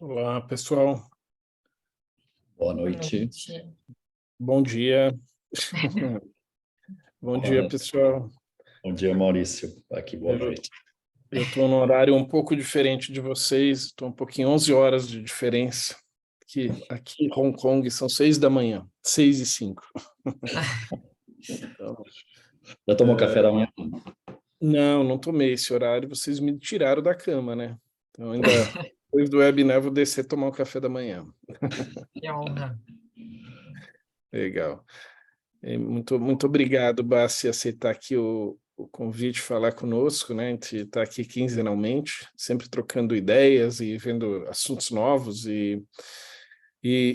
Olá, pessoal. Boa Boa noite. noite. Bom dia. Bom dia, Boa- pessoal. Bom dia, Maurício. Aqui, boa Eu noite. estou num horário um pouco diferente de vocês. Estou um pouquinho 11 horas de diferença. Aqui em Hong Kong são 6 da manhã, 6:05. Então, Já tomou café da manhã? não tomei esse horário. Vocês me tiraram da cama, né? Então, ainda depois do webinar, vou descer tomar um café da manhã. Que honra. Legal. Muito obrigado, Bassi, aceitar aqui o convite, falar conosco, né? A gente está aqui quinzenalmente, sempre trocando ideias e vendo assuntos novos. E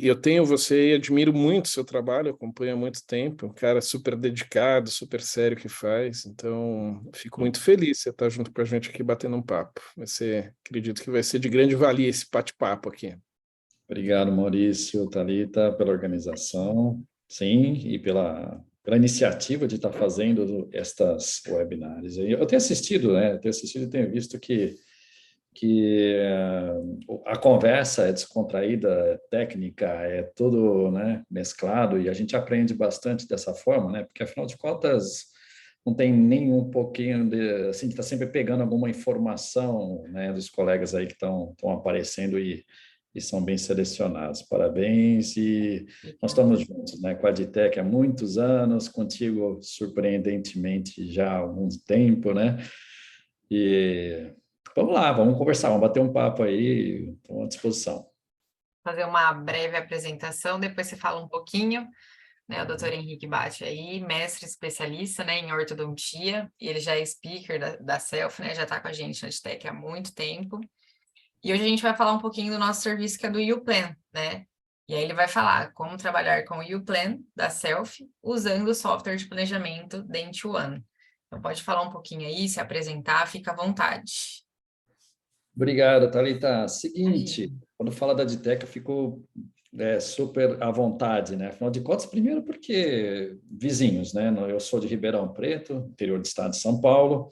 eu tenho você e admiro muito o seu trabalho, acompanho há muito tempo, um cara super dedicado, super sério que faz. Então, fico muito feliz de você estar junto com a gente aqui batendo um papo. Acredito que vai ser de grande valia esse bate-papo aqui. Obrigado, Maurício, Thalita, pela organização, sim, e pela iniciativa de estar fazendo estas webinars. Eu tenho assistido, né? Tenho assistido e tenho visto que a conversa é descontraída, é técnica, é tudo, né, mesclado, e a gente aprende bastante dessa forma, né? Porque, afinal de contas, não tem nem um pouquinho de, assim, que está sempre pegando alguma informação, né, dos colegas aí que estão aparecendo e são bem selecionados. Parabéns, e nós estamos juntos, né, com a Aditec há muitos anos, contigo, surpreendentemente, já há algum tempo, né? E vamos lá, vamos conversar, vamos bater um papo aí, estou à disposição. Fazer uma breve apresentação, depois você fala um pouquinho, né? O doutor Henrique Bate aí, mestre especialista, né, em ortodontia, e ele já é speaker da Self, né? Já está com a gente na Adtech há muito tempo. E hoje a gente vai falar um pouquinho do nosso serviço, que é do YouPlan, né? E aí ele vai falar como trabalhar com o YouPlan da Self, usando o software de planejamento Dent One. Então pode falar um pouquinho aí, se apresentar, fica à vontade. Obrigado, Thalita. Seguinte, Imagina. quando fala da Aditec, eu fico super à vontade, né? Afinal de contas, primeiro porque vizinhos, né? Eu sou de Ribeirão Preto, interior do estado de São Paulo.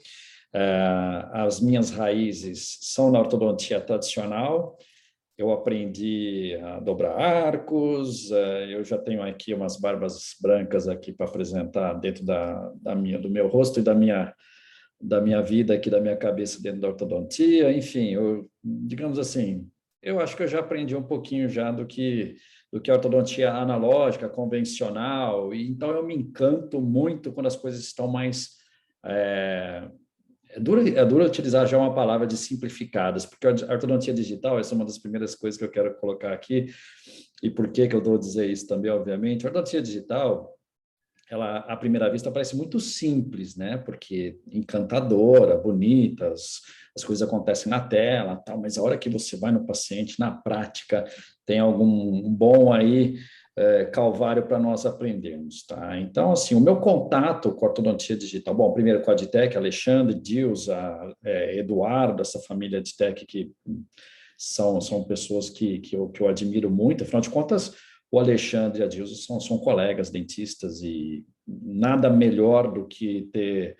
As minhas raízes são na ortodontia tradicional. Eu aprendi a dobrar arcos, eu já tenho aqui umas barbas brancas aqui para apresentar dentro do meu rosto e da minha vida aqui, da minha cabeça dentro da ortodontia, enfim, digamos assim, eu acho que eu já aprendi um pouquinho já do que a ortodontia analógica, convencional, e então eu me encanto muito quando as coisas estão mais... É duro utilizar já uma palavra de simplificadas, porque a ortodontia digital, essa é uma das primeiras coisas que eu quero colocar aqui, e por que eu vou dizer isso também, obviamente. A ortodontia digital, ela, à primeira vista, parece muito simples, né? Porque encantadora, bonita, as coisas acontecem na tela, tal, mas a hora que você vai no paciente, na prática, tem algum bom aí calvário para nós aprendermos, tá? Então, assim, o meu contato com a ortodontia digital, bom, primeiro com a Aditec, Alexandre, Dilza, Eduardo, essa família Aditec que são pessoas que eu admiro muito, afinal de contas, o Alexandre e a Dilza são colegas dentistas e nada melhor do que ter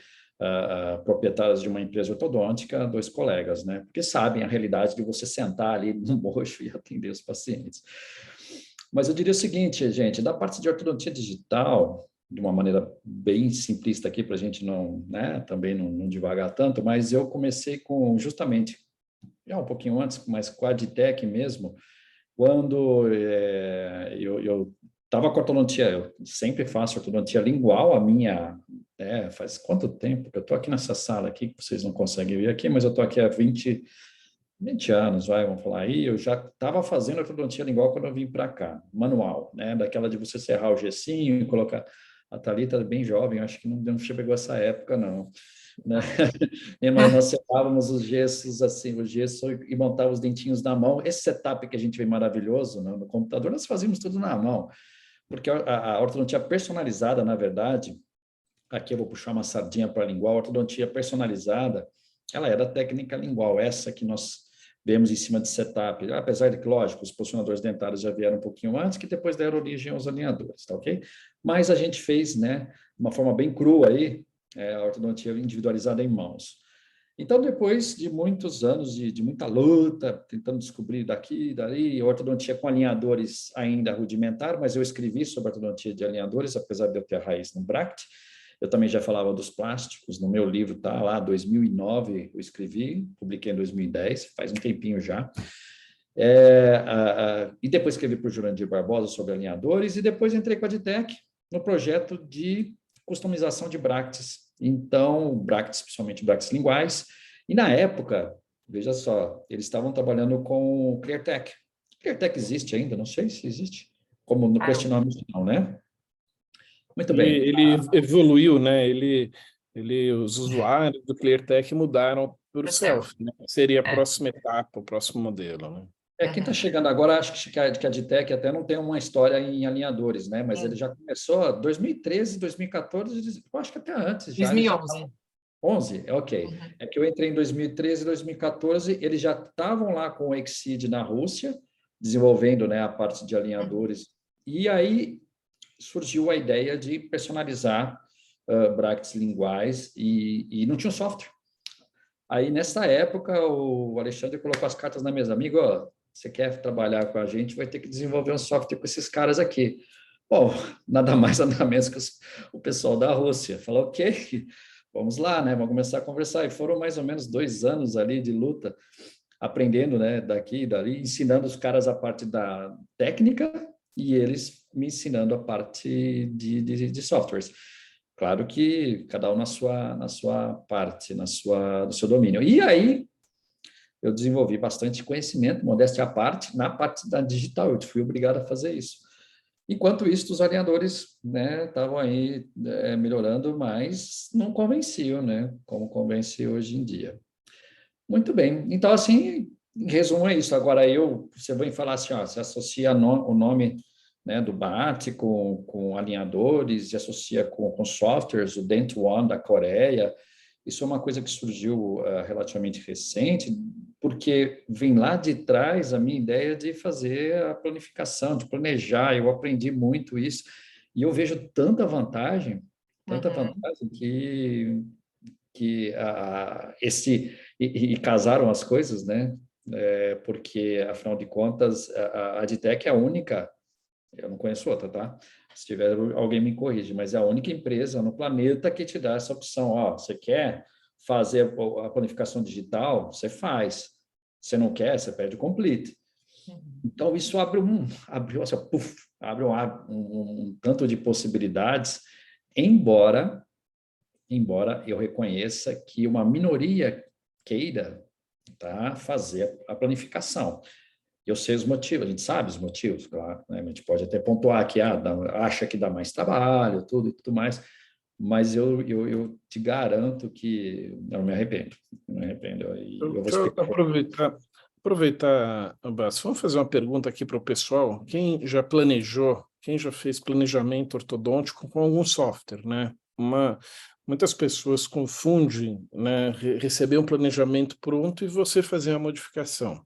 proprietários de uma empresa ortodôntica, dois colegas, né? Porque sabem a realidade de você sentar ali no mocho e atender os pacientes. Mas eu diria o seguinte, gente, da parte de ortodontia digital, de uma maneira bem simplista aqui, para a gente não, né, também não devagar tanto, mas eu comecei com justamente, já um pouquinho antes, mas com a Aditec mesmo, quando eu estava com ortodontia, eu sempre faço ortodontia lingual, a minha, faz quanto tempo que eu estou aqui nessa sala aqui, que vocês não conseguem ver aqui, mas eu estou aqui há 20 anos, vamos falar aí, eu já estava fazendo ortodontia lingual quando eu vim para cá, manual, né, daquela de você serrar o gessinho e colocar, a Thalita é bem jovem, acho que não chegou essa época, não, né? Nós separávamos os gessos assim, o gesso e montava os dentinhos na mão. Esse setup que a gente vê maravilhoso, né, no computador, nós fazíamos tudo na mão, porque a ortodontia personalizada, na verdade, aqui eu vou puxar uma sardinha para a lingual, a ortodontia personalizada, ela é da técnica lingual, essa que nós vemos em cima de setup, apesar de que, lógico, os posicionadores dentários já vieram um pouquinho antes, que depois deram origem aos alinhadores, tá ok? Mas a gente fez, né, de uma forma bem crua aí, a ortodontia individualizada em mãos. Então, depois de muitos anos de muita luta, tentando descobrir daqui e dali, ortodontia com alinhadores ainda rudimentar, mas eu escrevi sobre ortodontia de alinhadores, apesar de eu ter a raiz no Bract. Eu também já falava dos plásticos, no meu livro está lá, 2009 eu escrevi, publiquei em 2010, faz um tempinho já. E depois escrevi para o Jurandir Barbosa sobre alinhadores, e depois entrei com a Aditec no projeto de customização de bractes. Então, bractes, principalmente bractes linguais, e na época, veja só, eles estavam trabalhando com o ClearTech. ClearTech existe ainda, não sei se existe, como com este nome não, né? Muito bem. Ele evoluiu, né? Os usuários do ClearTech mudaram para o Self, né? Seria a próxima etapa, o próximo modelo, né? Quem está chegando agora, acho que a Aditec até não tem uma história em alinhadores, né? Mas ele já começou em 2013, 2014, eu acho que até antes já. 2011. 11? Ok. Uhum. É que eu entrei em 2013, 2014, eles já estavam lá com o Exceed na Rússia, desenvolvendo, né, a parte de alinhadores. E aí surgiu a ideia de personalizar bractes linguais e não tinha um software. Aí, nessa época, o Alexandre colocou as cartas na mesa. Amigo, ó, você quer trabalhar com a gente, vai ter que desenvolver um software com esses caras aqui. Bom, nada mais, nada menos que o pessoal da Rússia. Falou, ok, vamos lá, né? Vamos começar a conversar. E foram mais ou menos 2 anos ali de luta, aprendendo, né, daqui e dali, ensinando os caras a parte da técnica e eles me ensinando a parte de softwares. Claro que cada um na sua parte, no seu domínio. E aí, eu desenvolvi bastante conhecimento, modéstia à parte, na parte da digital. Eu fui obrigado a fazer isso. Enquanto isso, os alinhadores, né, estavam aí melhorando, mas não convenciam, né, como convence hoje em dia. Muito bem. Então, assim, em resumo é isso. Agora, você vai falar assim, ó, você associa o nome, né, do BAT com alinhadores, e associa com softwares, o Dent One da Coreia. Isso é uma coisa que surgiu relativamente recente, porque vem lá de trás a minha ideia de fazer a planificação, de planejar. Eu aprendi muito isso e eu vejo tanta vantagem que casaram as coisas, né? Porque, afinal de contas, a Aditec é a única, eu não conheço outra, tá? Se tiver, alguém me corrige, mas é a única empresa no planeta que te dá essa opção. Ó, você quer fazer a planificação digital? Você faz. Você não quer? Você pede o complete. Então, isso abriu assim, abre um tanto de possibilidades, embora eu reconheça que uma minoria queira, tá, fazer a planificação. Eu sei os motivos, a gente sabe os motivos, claro, né? A gente pode até pontuar que acha que dá mais trabalho, tudo e tudo mais, mas eu te garanto que não me arrependo, não me arrependo. Deixa eu aproveitar, Abbas, vamos fazer uma pergunta aqui para o pessoal. Quem já planejou, quem já fez planejamento ortodôntico com algum software, né? Muitas pessoas confundem, né, receber um planejamento pronto e você fazer a modificação.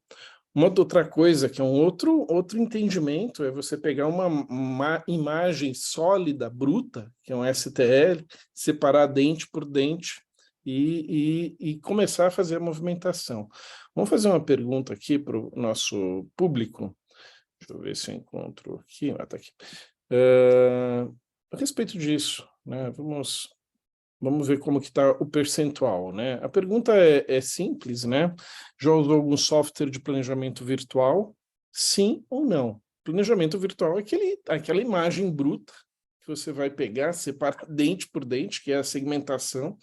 Uma outra coisa, que é um outro entendimento, é você pegar uma imagem sólida, bruta, que é um STL, separar dente por dente e começar a fazer a movimentação. Vamos fazer uma pergunta aqui para o nosso público. Deixa eu ver se eu encontro aqui. Tá aqui. A respeito disso, né? Vamos ver como que está o percentual, né? A pergunta é simples, né? Já usou algum software de planejamento virtual? Sim ou não? Planejamento virtual é aquela imagem bruta que você vai pegar, separar dente por dente, que é a segmentação,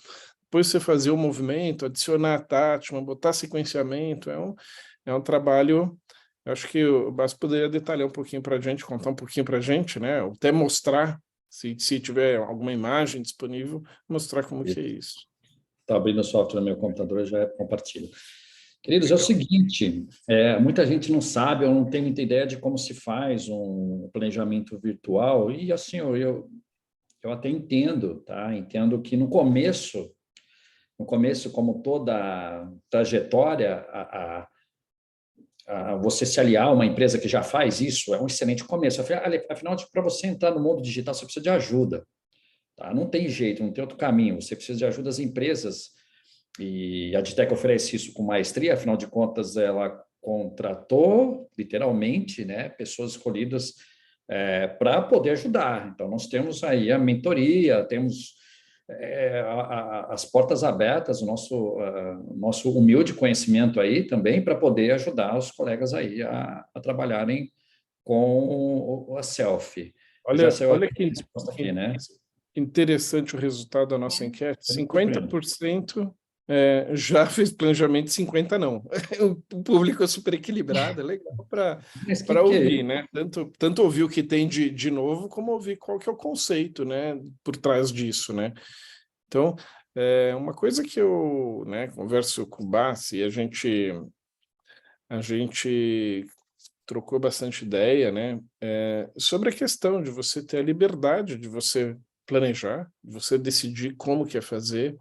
depois você fazer o movimento, adicionar a tátima, botar sequenciamento, é um trabalho. Eu acho que o Bas poderia detalhar um pouquinho para a gente, contar um pouquinho para a gente, né? Até mostrar, se tiver alguma imagem disponível, mostrar como que é isso. Está abrindo o software no meu computador, eu já compartilho. Queridos, é o seguinte, muita gente não sabe ou não tem muita ideia de como se faz um planejamento virtual, e assim, eu até entendo, tá? Entendo que no começo, como toda trajetória, você se aliar a uma empresa que já faz isso é um excelente começo. Afinal, para você entrar no mundo digital, você precisa de ajuda. Tá? Não tem jeito, não tem outro caminho. Você precisa de ajuda das empresas E a Ditec oferece isso com maestria, afinal de contas, ela contratou, literalmente, né, pessoas escolhidas para poder ajudar. Então, nós temos aí a mentoria, temos as portas abertas, o nosso humilde conhecimento aí também para poder ajudar os colegas aí a trabalharem com a selfie. Já saiu a Olha resposta aqui, né? interessante o resultado da nossa enquete. Eu me surpreendo. 50% já fez planejamento, 50% não. O público é super equilibrado, é legal Mas para que é ouvir, né? Tanto ouvir o que tem de novo, como ouvir qual que é o conceito, né, por trás disso, né? Então, uma coisa que eu, né, converso com o Bassi, e a gente trocou bastante ideia, né, sobre a questão de você ter a liberdade de você planejar, de você decidir como quer fazer.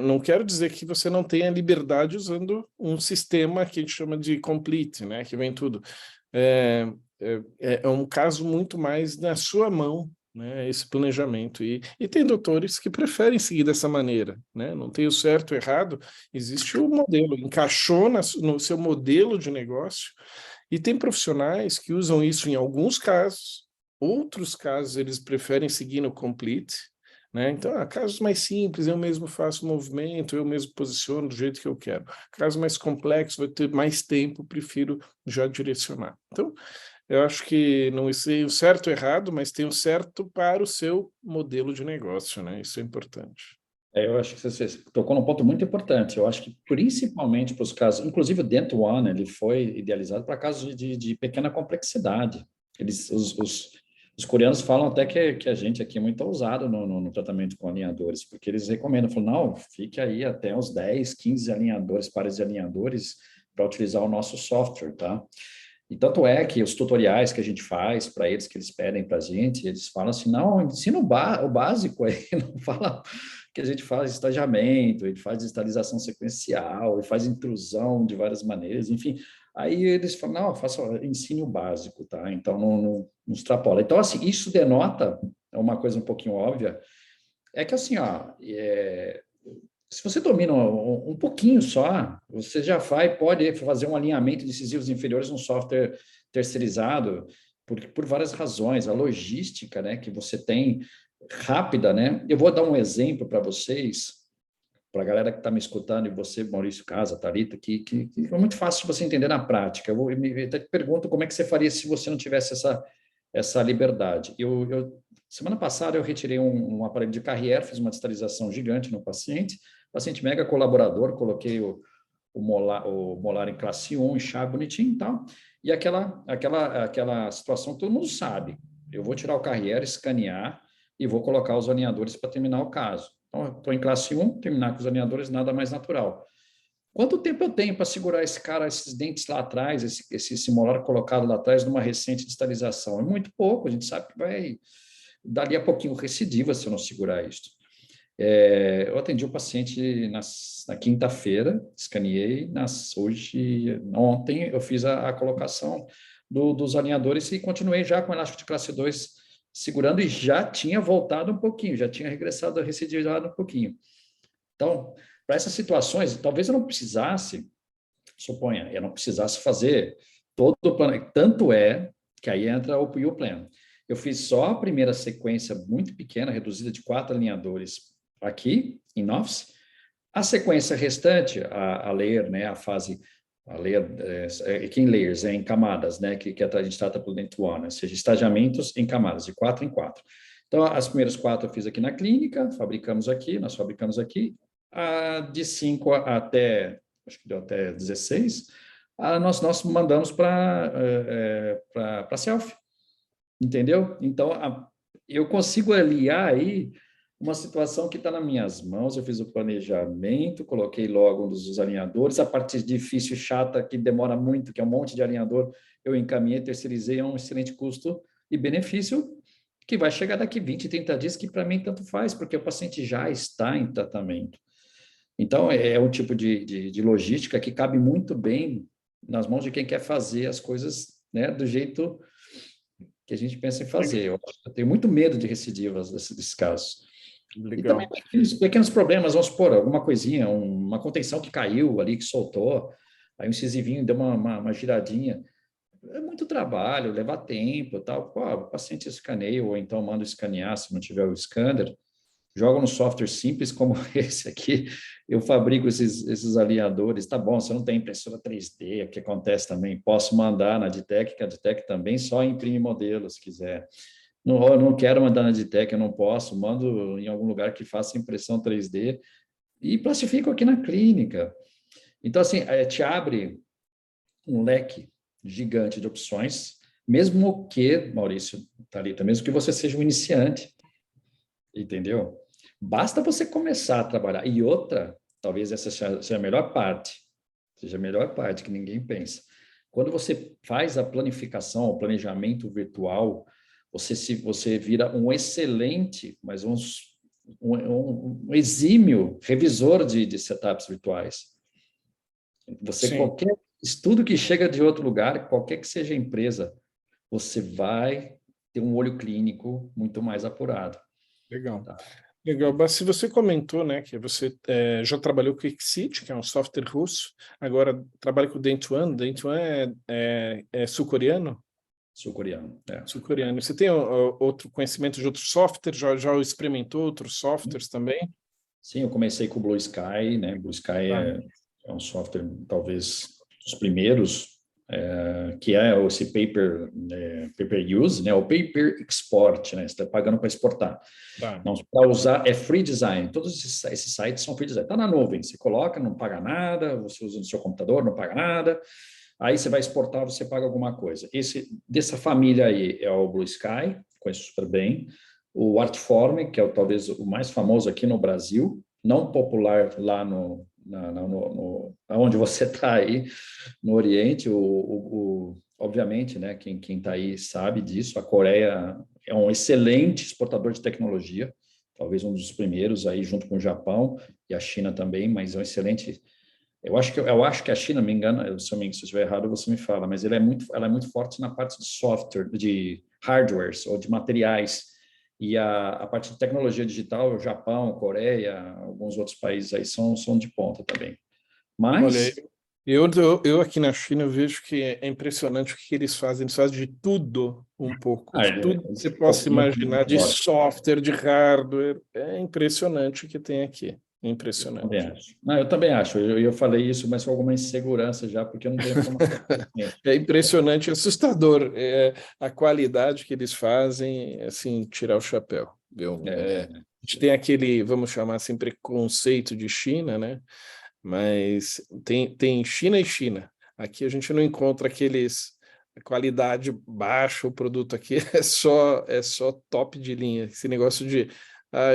Não quero dizer que você não tenha liberdade usando um sistema que a gente chama de complete, né, que vem tudo. É um caso muito mais na sua mão, né, esse planejamento. E tem doutores que preferem seguir dessa maneira, né? Não tem o certo e o errado, existe o modelo, encaixou no seu modelo de negócio, e tem profissionais que usam isso em alguns casos, outros casos eles preferem seguir no complete, né? Então, casos mais simples, eu mesmo faço o movimento, eu mesmo posiciono do jeito que eu quero. Casos mais complexos, vai ter mais tempo, prefiro já direcionar. Então, eu acho que não sei o certo ou errado, mas tem o certo para o seu modelo de negócio, né? Isso é importante. Eu acho que você tocou num ponto muito importante. Eu acho que principalmente para os casos, inclusive o Dent One, ele foi idealizado para casos de pequena complexidade. Os coreanos falam até que a gente aqui é muito ousado no tratamento com alinhadores, porque eles recomendam, falam, não, fique aí até uns 10, 15 alinhadores, pares de alinhadores para utilizar o nosso software, tá? E tanto é que os tutoriais que a gente faz para eles, que eles pedem para a gente, eles falam assim, não, ensina o básico aí, não fala que a gente faz estagiamento, a gente faz estalização sequencial, e faz intrusão de várias maneiras, enfim. Aí eles falam, não, ensine o básico, tá? Então, não extrapola. Então, assim, isso denota, é uma coisa um pouquinho óbvia, é que assim, ó, se você domina um pouquinho só, você já pode fazer um alinhamento de incisivos inferiores num software terceirizado por várias razões. A logística, né, que você tem rápida, né? Eu vou dar um exemplo para vocês, para a galera que está me escutando, e você, Maurício Casa, Thalita, que é muito fácil de você entender na prática. Eu até te pergunto como é que você faria se você não tivesse essa liberdade. Semana passada eu retirei um aparelho de Carrier, fiz uma distalização gigante no paciente mega colaborador, coloquei o molar em classe 1, enxágue bonitinho e tal, e aquela situação que todo mundo sabe. Eu vou tirar o Carrier, escanear e vou colocar os alinhadores para terminar o caso. Então, estou em classe 1, terminar com os alinhadores, nada mais natural. Quanto tempo eu tenho para segurar esses dentes lá atrás, esse molar colocado lá atrás numa recente distalização? É muito pouco, a gente sabe que vai dali a pouquinho recidiva se eu não segurar isso. Eu atendi um paciente na quinta-feira, escaneei, ontem eu fiz a colocação dos alinhadores e continuei já com o elástico de classe 2 segurando e já tinha voltado um pouquinho, já tinha regressado a recidivado um pouquinho. Então, para essas situações, talvez eu não precisasse, suponha, eu não precisasse fazer todo o plano, tanto é que aí entra o PU Plan. Eu fiz só a primeira sequência muito pequena, reduzida de 4 alinhadores aqui, em Office. A sequência restante, a layer, né, a layer, aqui em layers, em camadas, né, que a gente trata pelo Dent One, ou seja, estagiamentos em camadas, de 4 em 4. Então, as primeiras 4 eu fiz aqui na clínica, nós fabricamos aqui, de 5 até, acho que deu até 16, nós mandamos para selfie, entendeu? Então, eu consigo aliar aí uma situação que está nas minhas mãos, eu fiz o planejamento, coloquei logo um dos alinhadores, a parte difícil, chata, que demora muito, que é um monte de alinhador, eu encaminhei, terceirizei, é um excelente custo e benefício, que vai chegar daqui 20, 30 dias, que para mim tanto faz, porque o paciente já está em tratamento. Então, é um tipo de logística que cabe muito bem nas mãos de quem quer fazer as coisas, né, do jeito que a gente pensa em fazer. Eu tenho muito medo de recidivas desses casos. E também Legal. pequenos problemas, vamos supor, alguma coisinha, uma contenção que caiu ali, que soltou, aí um incisivinho deu uma giradinha. É muito trabalho, leva tempo e tal. Pô, o paciente escaneia, ou então manda escanear, se não tiver o scanner, joga no software simples como esse aqui, eu fabrico esses alinhadores, tá bom, você não tem impressora 3D, o que acontece também, posso mandar na Ditec, que a Ditec também só imprime modelo, se quiser. Não, eu não quero mandar na Ditec, eu não posso, mando em algum lugar que faça impressão 3D e plastifico aqui na clínica. Então, assim, te abre um leque gigante de opções, mesmo que, Maurício, Thalita, mesmo que você seja um iniciante, entendeu? Basta você começar a trabalhar. E outra, talvez essa seja a melhor parte, seja a melhor parte que ninguém pensa. Quando você faz a planificação, o planejamento virtual, você vira um excelente, mas um exímio revisor de setups virtuais. Você, Sim, qualquer estudo que chega de outro lugar, qualquer que seja a empresa, você vai ter um olho clínico muito mais apurado. legal. Tá? Legal, mas se você comentou, né, que você já trabalhou com o Exit, que é um software russo, agora trabalha com o Dentsuan. Dentsuan é sul-coreano? Sul-coreano. Sul-coreano. Você tem outro conhecimento de outros softwares? Já experimentou outros softwares também? Sim, eu comecei com o Blue Sky, né? Blue Sky Ah, é um software, talvez, dos primeiros, que é esse pay per use, né? O pay per export, né? Você está pagando para exportar. tá. Não, para usar é free design. Todos esses sites são free design. Está na nuvem, você coloca, não paga nada, você usa no seu computador, não paga nada. Aí você vai exportar, você paga alguma coisa. Dessa família aí é o Blue Sky, conheço super bem. O Artform, que é talvez o mais famoso aqui no Brasil, não popular lá onde você está aí, no Oriente. Obviamente, né, quem está aí sabe disso. A Coreia é um excelente exportador de tecnologia, talvez um dos primeiros aí, junto com o Japão e a China também, mas é um excelente. Eu acho que a China, me engano, se eu estiver errado, você me fala, mas ela é muito forte na parte de software, de hardwares ou de materiais. E a parte de tecnologia digital, o Japão, Coreia, alguns outros países aí são de ponta também. Olha, Mas eu aqui na China eu vejo que é impressionante o que eles fazem. Eles fazem de tudo um pouco, de tudo que você um possa pouquinho imaginar, de fora. software, de hardware. É impressionante o que tem aqui. Também Impressionante. acho. Não, eu também acho. Eu falei isso, mas com alguma insegurança já, porque eu não tenho informação suficiente. É impressionante, assustador. A qualidade que eles fazem, assim, tirar o chapéu, viu? É, A gente tem aquele, vamos chamar assim, preconceito de China, né? Mas tem China e China. Aqui a gente não encontra aqueles qualidade baixa, o produto aqui é só top de linha. Esse negócio de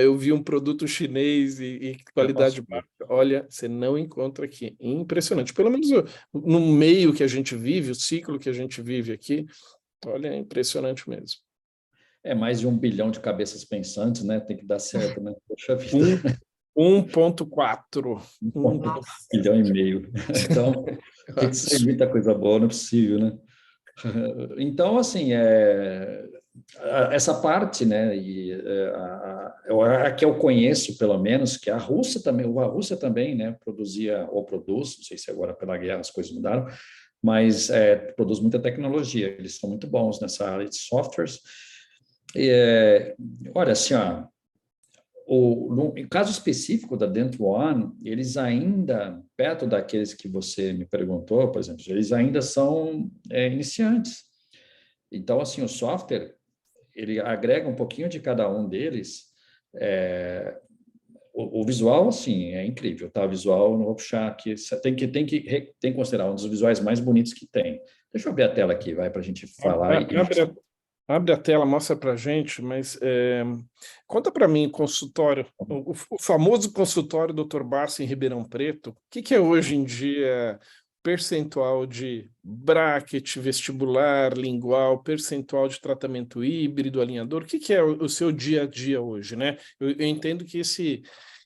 eu vi um produto chinês e já qualidade passou. baixa. Olha, você não encontra aqui. Impressionante. Pelo menos no meio que a gente vive, o ciclo que a gente vive aqui, olha, é impressionante mesmo. É mais de 1 bilhão de cabeças pensantes, né? Tem que dar certo, né? Poxa vida, Um, 1,4. Um, 1,5 Nossa. bilhão. Então, eu tem que ser acho. muita coisa boa, não é possível, né? Então, assim, essa parte, né, a que eu conheço, pelo menos, que a Rússia também, né, produzia, ou produz, não sei se agora pela guerra as coisas mudaram, mas produz muita tecnologia, eles são muito bons nessa área de softwares. Olha, assim, ó, no caso específico da Dent One, eles ainda, perto daqueles que você me perguntou, por exemplo, eles ainda são iniciantes. Então, assim, o software, ele agrega um pouquinho de cada um deles. É, o visual, assim, é incrível, tá? O visual, não vou puxar aqui, você tem que considerar um dos visuais mais bonitos que tem. Deixa eu ver a tela aqui, vai, para a gente falar. Abre a tela, mostra para a gente, mas conta para mim, consultório, o famoso consultório Dr. Barça em Ribeirão Preto, o que é hoje em dia percentual de bracket, vestibular, lingual, percentual de tratamento híbrido, alinhador, o que é o seu dia a dia hoje, né? Eu entendo que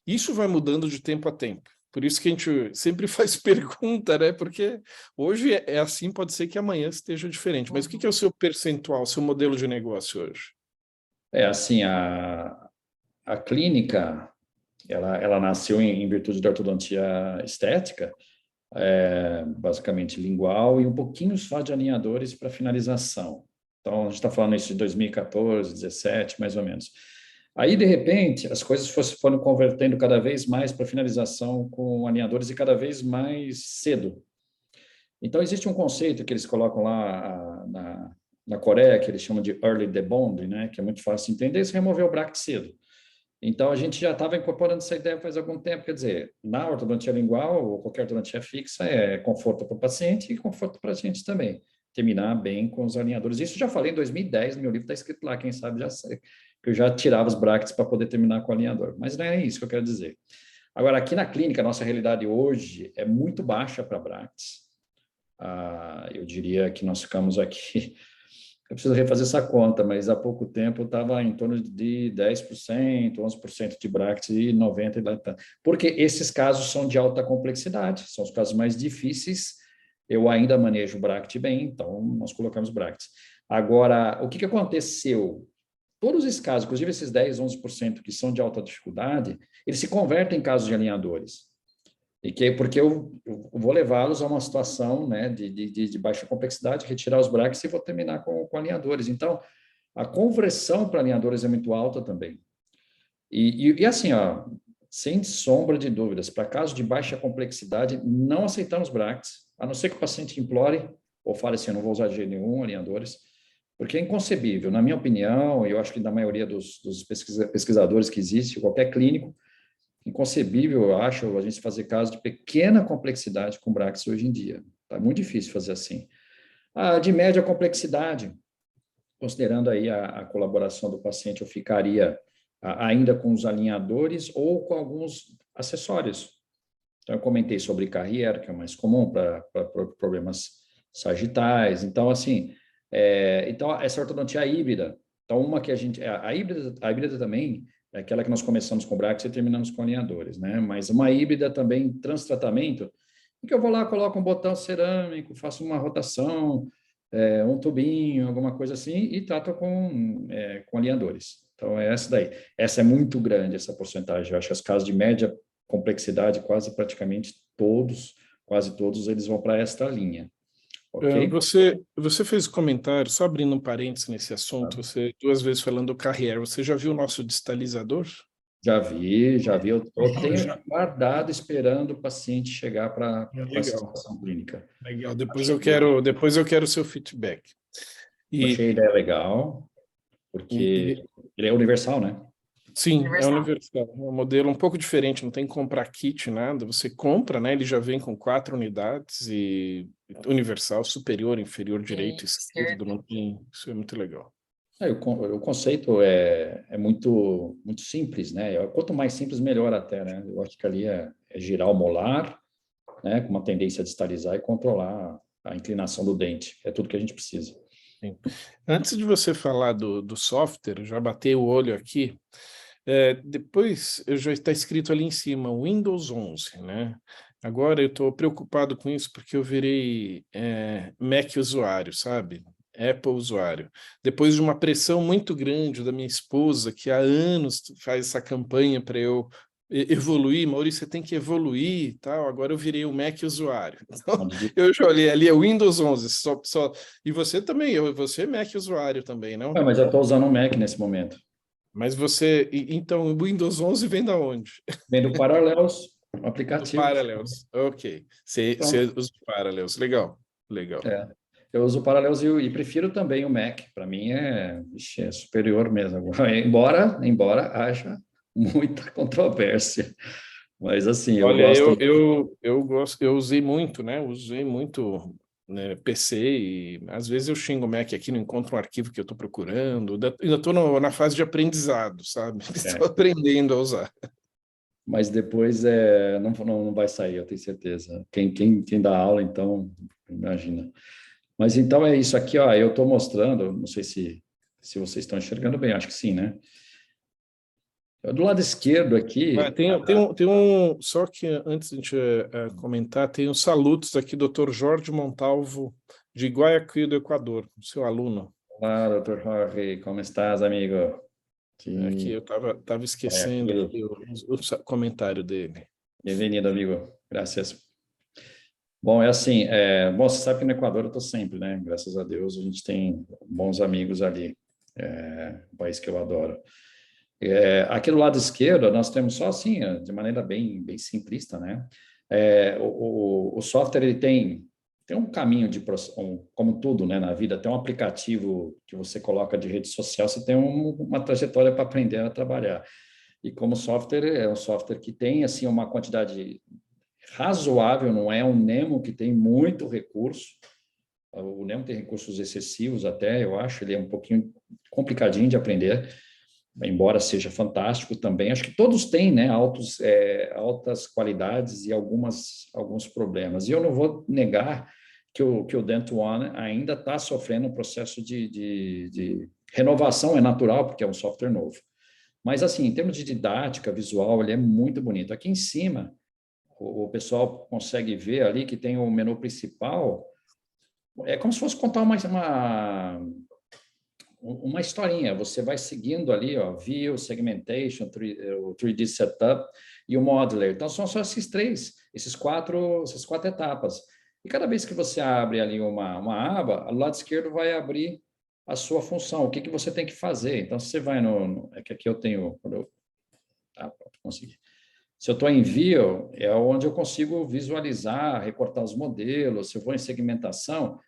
isso vai mudando de tempo a tempo. Por isso que a gente sempre faz pergunta, né? Porque hoje é assim, pode ser que amanhã esteja diferente. Mas o que é o seu percentual, o seu modelo de negócio hoje? Assim, a a clínica, ela nasceu em virtude da ortodontia estética, basicamente lingual, e um pouquinho só de alinhadores para finalização. Então, a gente está falando isso de 2014, 2017, mais ou menos. Aí, de repente, as coisas foram convertendo cada vez mais para finalização com alinhadores e cada vez mais cedo. Então, existe um conceito que eles colocam lá na Coreia, que eles chamam de early debond, né, que é muito fácil de entender, se remover o bracket cedo. Então, a gente já estava incorporando essa ideia faz algum tempo, quer dizer, na ortodontia lingual ou qualquer ortodontia fixa, é conforto para o paciente e conforto para a gente também. Terminar bem com os alinhadores. Isso já falei em 2010, no meu livro está escrito lá, quem sabe já sei, que eu já tirava os brackets para poder terminar com o alinhador. Mas não é isso que eu quero dizer. Agora, aqui na clínica, a nossa realidade hoje é muito baixa para brackets. Eu diria que nós ficamos aqui... Eu preciso refazer essa conta, mas há pouco tempo estava em torno de 10%, 11% de brackets e 90%. Porque esses casos são de alta complexidade, são os casos mais difíceis. Eu ainda manejo o bracket bem, então nós colocamos brackets. Agora, o que aconteceu? Todos esses casos, inclusive esses 10%, 11% que são de alta dificuldade, eles se convertem em casos de alinhadores. Porque eu vou levá-los a uma situação, né, de baixa complexidade, retirar os brackets e vou terminar com alinhadores. Então, a conversão para alinhadores é muito alta também. E assim, ó, sem sombra de dúvidas, para casos de baixa complexidade, não aceitamos brackets, a não ser que o paciente implore ou fale assim, eu não vou usar de jeito nenhum alinhadores, porque é inconcebível, na minha opinião, e eu acho que da maioria dos pesquisadores que existe, qualquer clínico, inconcebível, eu acho, a gente fazer casos de pequena complexidade com brackets hoje em dia. Tá muito difícil fazer assim. De média complexidade, considerando aí a colaboração do paciente, eu ficaria ainda com os alinhadores ou com alguns acessórios. Então, eu comentei sobre carrière, que é o mais comum para problemas sagitais. Então, assim, então essa ortodontia híbrida. Então, uma que a híbrida também é aquela que nós começamos com brackets e terminamos com alinhadores, né? Mas uma híbrida também, transtratamento, em que eu vou lá, coloco um botão cerâmico, faço uma rotação, um tubinho, alguma coisa assim, e trato com alinhadores. Então, é essa daí. Essa é muito grande, essa porcentagem. Eu acho que os casos de média complexidade, quase todos, eles vão para esta linha. Ok? Você fez comentário, só abrindo um parênteses nesse assunto, você 2 vezes falando do Carrière, você já viu o nosso distalizador? Já vi, eu tenho guardado esperando o paciente chegar para essa situação clínica. Legal, depois eu quero o seu feedback. Achei a ideia legal, porque ele é universal, né? Sim, é universal. É um modelo um pouco diferente, não tem que comprar kit, nada. Você compra, né? Ele já vem com 4 unidades e universal, superior, inferior, direito, esquerdo, não tem. Isso é muito legal. O conceito é muito, muito simples, né? Quanto mais simples, melhor até, né? Eu acho que ali é girar o molar, né? Com uma tendência a distalizar e controlar a inclinação do dente. É tudo que a gente precisa. Sim. Antes de você falar do software, eu já batei o olho aqui. Depois já está escrito ali em cima, Windows 11, né? Agora eu estou preocupado com isso porque eu virei Mac usuário, sabe? Apple usuário. Depois de uma pressão muito grande da minha esposa, que há anos faz essa campanha para eu evoluir, Maurício, você tem que evoluir e tal, agora eu virei o Mac usuário. Então, eu já olhei ali, é Windows 11, e você também, você é Mac usuário também, não? Mas eu estou usando um Mac nesse momento. Mas então, o Windows 11 vem da onde? Vem do Parallels, aplicativo. Do Parallels, ok. Você usa o Parallels, legal. Eu uso o Parallels e prefiro também o Mac. Para mim é superior mesmo. Embora haja muita controvérsia. Mas assim, Olha, eu gosto. eu usei muito, né? Usei muito, né, PC e às vezes eu xingo o Mac aqui, não encontro um arquivo que eu estou procurando. Ainda estou na fase de aprendizado, sabe? Estou aprendendo a usar. Mas depois não vai sair, eu tenho certeza. Quem dá aula, então, imagina. Mas então é isso aqui, ó. Eu estou mostrando, não sei se vocês estão enxergando bem, acho que sim, né? Do lado esquerdo aqui... Só que antes de a gente comentar, tem uns salutos aqui, Dr. Jorge Montalvo, de Guayaquil, do Equador, seu aluno. Olá, Dr. Jorge, como estás, amigo? Aqui Sim. eu estava É esquecendo aquilo. aqui o comentário dele. Bem-vindo, amigo. Graças. Bom, é assim, bom, você sabe que no Equador eu estou sempre, né? Graças a Deus, a gente tem bons amigos ali, um país que eu adoro. Aqui do lado esquerdo, nós temos só assim, de maneira bem simplista, né? O software, ele tem um caminho como tudo, né, na vida, tem um aplicativo que você coloca de rede social, você tem uma trajetória para aprender a trabalhar. E como software, é um software que tem, assim, uma quantidade razoável, não é um Nemo que tem muito recurso. O Nemo tem recursos excessivos até, eu acho, ele é um pouquinho complicadinho de aprender, embora seja fantástico também. Acho que todos têm, né, altas qualidades e alguns problemas. E eu não vou negar que o Dent One ainda está sofrendo um processo de renovação, é natural, porque é um software novo. Mas, assim, em termos de didática visual, ele é muito bonito. Aqui em cima, o pessoal consegue ver ali que tem o menu principal, é como se fosse contar uma historinha. Você vai seguindo ali, ó, View, Segmentation, o 3D Setup e o Modeler. Então, são só essas quatro etapas. E cada vez que você abre ali uma aba, do lado esquerdo vai abrir a sua função, o que você tem que fazer. Então, se você vai é que aqui eu tenho... pronto, consegui. Se eu estou em View, é onde eu consigo visualizar, recortar os modelos. Se eu vou em segmentação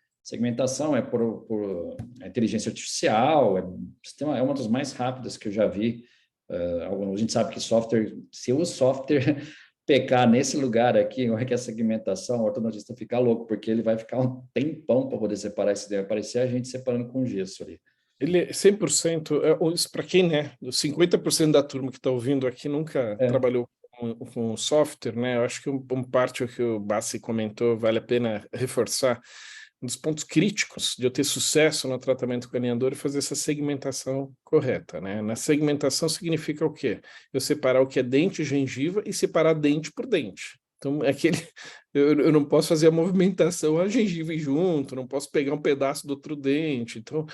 é por inteligência artificial, é uma das mais rápidas que eu já vi. A gente sabe que se o software pecar nesse lugar aqui, que é a segmentação, o ortodontista fica louco, porque ele vai ficar um tempão para poder separar isso daí. Vai parecer a gente separando com gesso ali. Ele é 100%, para quem, né, os 50% da turma que está ouvindo aqui nunca trabalhou com software, né? Eu acho que parte que o Bassi comentou vale a pena reforçar. Um dos pontos críticos de eu ter sucesso no tratamento com alinhador é fazer essa segmentação correta, né? Na segmentação significa o quê? Eu separar o que é dente e gengiva e separar dente por dente. Então, eu não posso fazer a movimentação, a gengiva junto, não posso pegar um pedaço do outro dente. Então,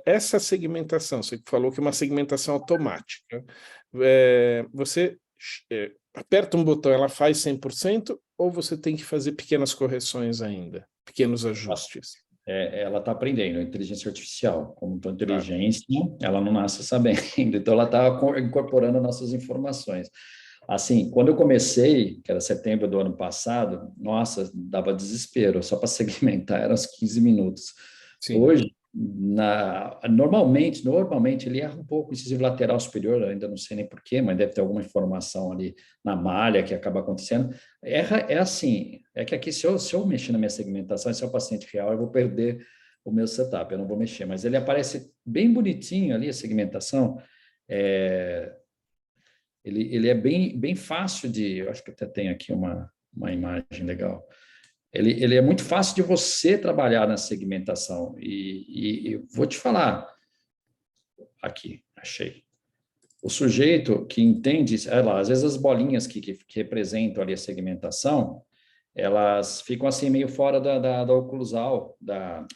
essa segmentação, você falou que é uma segmentação automática. Você aperta um botão, ela faz 100%, ou você tem que fazer pequenas correções ainda, pequenos ajustes? Ela está aprendendo, inteligência artificial. Como toda inteligência, ela não nasce sabendo, então ela está incorporando nossas informações. Assim, quando eu comecei, que era setembro do ano passado, nossa, dava desespero, só para segmentar eram uns 15 minutos. Sim. Hoje, normalmente ele erra um pouco o incisivo lateral superior, ainda não sei nem porquê, mas deve ter alguma informação ali na malha que acaba acontecendo. Assim, é que aqui se eu mexer na minha segmentação, se é o paciente real, eu vou perder o meu setup, eu não vou mexer, mas ele aparece bem bonitinho ali, a segmentação, ele é bem fácil eu acho que até tem aqui uma imagem legal. Ele é muito fácil de você trabalhar na segmentação. E vou te falar, aqui, achei. O sujeito que entende, às vezes as bolinhas que representam ali a segmentação, elas ficam assim meio fora da oclusal, da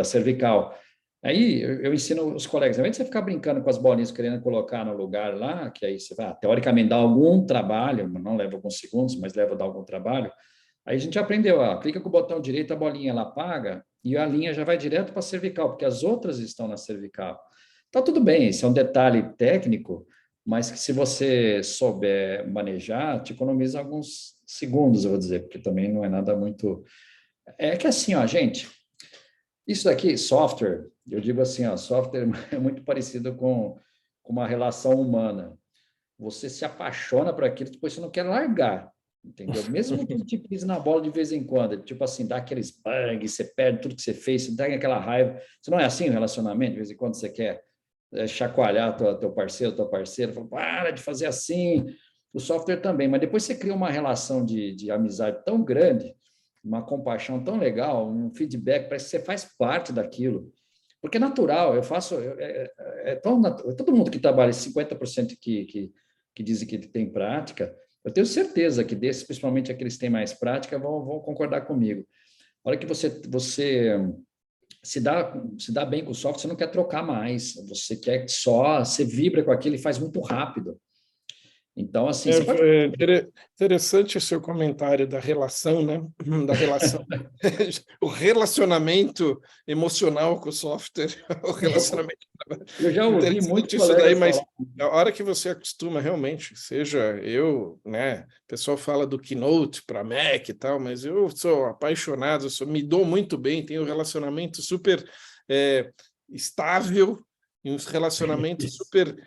cervical. Aí eu ensino os colegas, ao invés de você ficar brincando com as bolinhas, querendo colocar no lugar lá, que aí você vai, teoricamente, dar algum trabalho, não leva alguns segundos, mas leva a dar algum trabalho. Aí a gente aprendeu, clica com o botão direito, a bolinha ela apaga e a linha já vai direto para a cervical, porque as outras estão na cervical. Tá tudo bem, isso é um detalhe técnico, mas que se você souber manejar, te economiza alguns segundos, eu vou dizer, porque também não é nada muito... É que assim, ó, gente, isso daqui, software, eu digo assim, ó, software é muito parecido com uma relação humana. Você se apaixona por aquilo, depois você não quer largar, entendeu? Mesmo que ele te pise na bola de vez em quando, tipo assim, dá aqueles bugs, você perde tudo que você fez, você dá aquela raiva. Isso não é assim no relacionamento, de vez em quando você quer chacoalhar teu parceiro, tua parceira, fala, para de fazer assim. O software também, mas depois você cria uma relação de amizade tão grande, uma compaixão tão legal, um feedback, parece que você faz parte daquilo. Porque é natural, todo mundo que trabalha, 50% que dizem que tem prática, eu tenho certeza que desses, principalmente aqueles que têm mais prática, vão concordar comigo. A hora que você se dá bem com o software, você não quer trocar mais, você quer só, você vibra com aquilo e faz muito rápido. Então, assim, você pode... Interessante o seu comentário da relação, né? Da relação, o relacionamento emocional com o software, o relacionamento. Eu já ouvi muitos Interessante isso daí, colegas mas falar. a hora que você acostuma realmente, seja eu, né? O pessoal fala do Keynote para Mac e tal, mas eu sou apaixonado, me dou muito bem, tenho um relacionamento super estável e um relacionamento super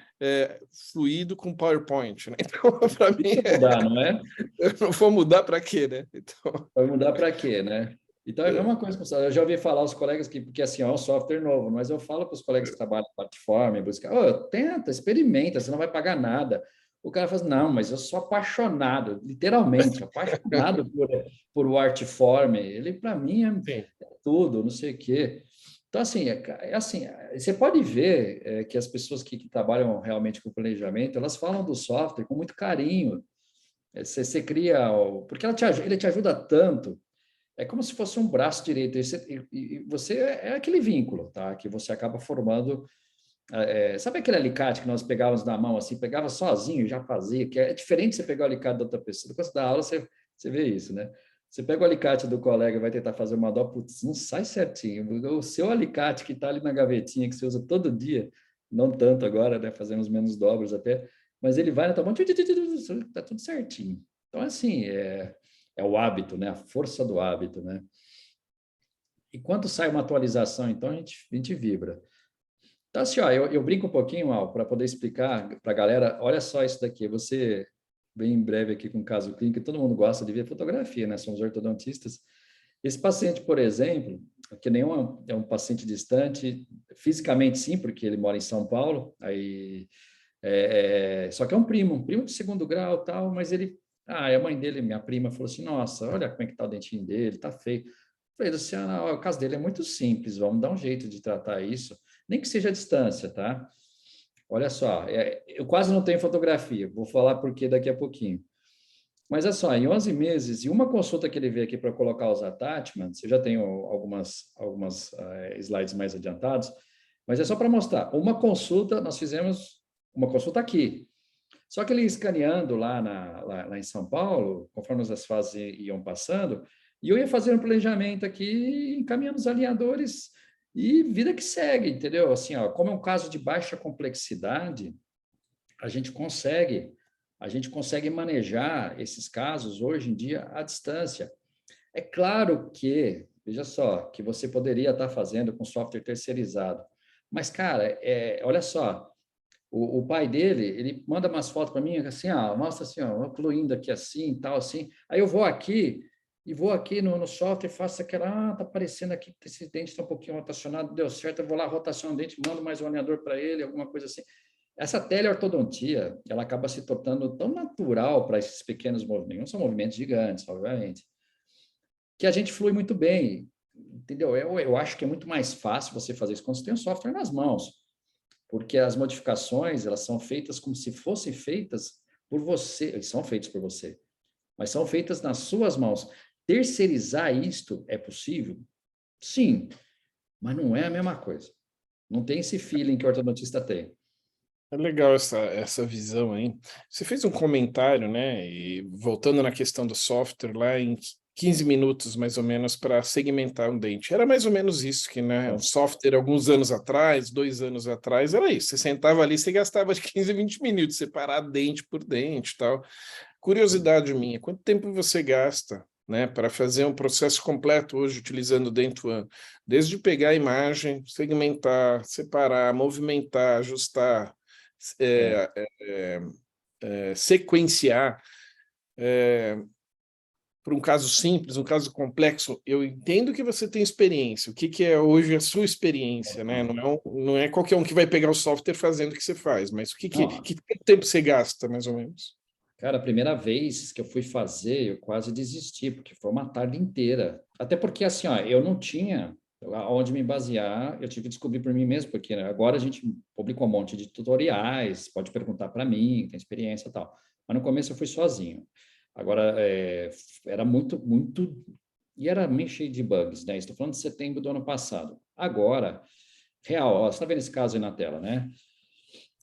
fluido com PowerPoint, né? Então, para mim, Precisa mudar, não é? eu não vou mudar para quê, né? Então, Vai mudar para quê, né? Então, é a mesma coisa. Eu já ouvi falar aos colegas que, porque assim, é um software novo, mas eu falo para os colegas que trabalham na plataforma, buscar, tenta, experimenta, você não vai pagar nada. O cara fala assim, não, mas eu sou apaixonado, literalmente, apaixonado por o Artform. Ele, para mim, sim. é tudo, não sei o quê. Então, assim, você pode ver que as pessoas que trabalham realmente com planejamento, elas falam do software com muito carinho. Você cria... Porque ele te ajuda tanto. É como se fosse um braço direito. E você é aquele vínculo, tá? Que você acaba formando. Sabe aquele alicate que nós pegávamos na mão, assim, pegava sozinho, já fazia, que é diferente de você pegar o alicate da outra pessoa. Depois da aula, você vê isso, né? Você pega o alicate do colega e vai tentar fazer uma dobra, putz, não sai certinho. O seu alicate que está ali na gavetinha, que você usa todo dia, não tanto agora, né? Fazemos menos dobras até, mas ele vai na tua mão, está tudo certinho. Então, assim, é o hábito, né? A força do hábito, né? E quando sai uma atualização, então, a gente vibra. Então, assim, ó, eu brinco um pouquinho, Al, para poder explicar para a galera, olha só isso daqui, você bem em breve aqui com o caso clínico, todo mundo gosta de ver fotografia, né? Somos ortodontistas. Esse paciente, por exemplo, que nenhum é um paciente distante, fisicamente sim, porque ele mora em São Paulo, aí só que é um primo de segundo grau, tal, mas ele, a mãe dele, minha prima, falou assim, nossa, olha como é que tá o dentinho dele, tá feio. Eu falei, Luciana, o caso dele é muito simples, vamos dar um jeito de tratar isso, nem que seja a distância, tá? Olha só, eu quase não tenho fotografia, vou falar por quê daqui a pouquinho. Mas é só, em 11 meses, e uma consulta que ele veio aqui para colocar os attachments, eu já tenho algumas slides mais adiantados, mas é só para mostrar. Uma consulta, nós fizemos uma consulta aqui. Só que ele escaneando lá em São Paulo, conforme as fases iam passando, e eu ia fazer um planejamento aqui, encaminhando os alinhadores e vida que segue, entendeu? Assim, ó, como é um caso de baixa complexidade, a gente consegue manejar esses casos hoje em dia à distância. É claro que, veja só, que você poderia estar fazendo com software terceirizado, mas, cara, olha só, o pai dele, ele manda umas fotos para mim, assim, mostra assim, incluindo aqui assim, tal, assim, aí eu vou aqui no software, faço aquela, tá aparecendo aqui que esse dente está um pouquinho rotacionado, deu certo, eu vou lá, rotaciono o dente, mando mais um alinhador para ele, alguma coisa assim. Essa teleortodontia, ela acaba se tornando tão natural para esses pequenos movimentos, não são movimentos gigantes, obviamente, que a gente flui muito bem, entendeu? Eu acho que é muito mais fácil você fazer isso quando você tem o software nas mãos, porque as modificações, elas são feitas como se fossem feitas por você, são feitas por você, mas são feitas nas suas mãos. Terceirizar isto é possível? Sim, mas não é a mesma coisa. Não tem esse feeling que o ortodontista tem. É legal essa visão aí. Você fez um comentário, né? E voltando na questão do software, lá em 15 minutos, mais ou menos, para segmentar um dente. Era mais ou menos isso que, né? Um software, alguns anos atrás, 2 anos atrás, era isso. Você sentava ali, você gastava de 15 a 20 minutos, separar dente por dente e tal. Curiosidade minha, quanto tempo você gasta, né, para fazer um processo completo hoje utilizando o Dent One? Desde pegar a imagem, segmentar, separar, movimentar, ajustar, sequenciar, para um caso simples, um caso complexo. Eu entendo que você tem experiência. O que é hoje a sua experiência, né? Não é qualquer um que vai pegar o software fazendo o que você faz, mas que tempo você gasta, mais ou menos? Cara, a primeira vez que eu fui fazer, eu quase desisti, porque foi uma tarde inteira. Até porque, assim, eu não tinha onde me basear, eu tive que descobrir por mim mesmo, porque agora a gente publica um monte de tutoriais, pode perguntar para mim, tem experiência e tal. Mas no começo eu fui sozinho. Agora, era muito, muito... E era meio cheio de bugs, né? Estou falando de setembro do ano passado. Agora, real, ó, você está vendo esse caso aí na tela, né?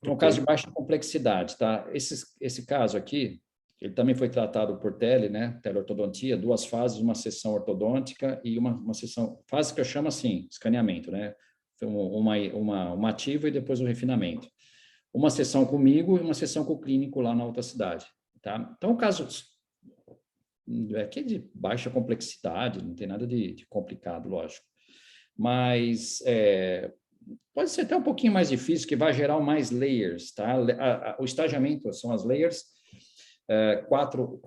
É um caso de baixa complexidade, tá? Esse caso aqui, ele também foi tratado por né? Teleortodontia, 2 fases, uma sessão ortodôntica e uma sessão, fase que eu chamo assim, escaneamento, né? Uma ativa e depois o refinamento. Uma sessão comigo e uma sessão com o clínico lá na outra cidade, tá? Então, o caso aqui é de baixa complexidade, não tem nada de complicado, lógico. Mas pode ser até um pouquinho mais difícil, que vai gerar mais layers, tá? O estagiamento são as layers, 4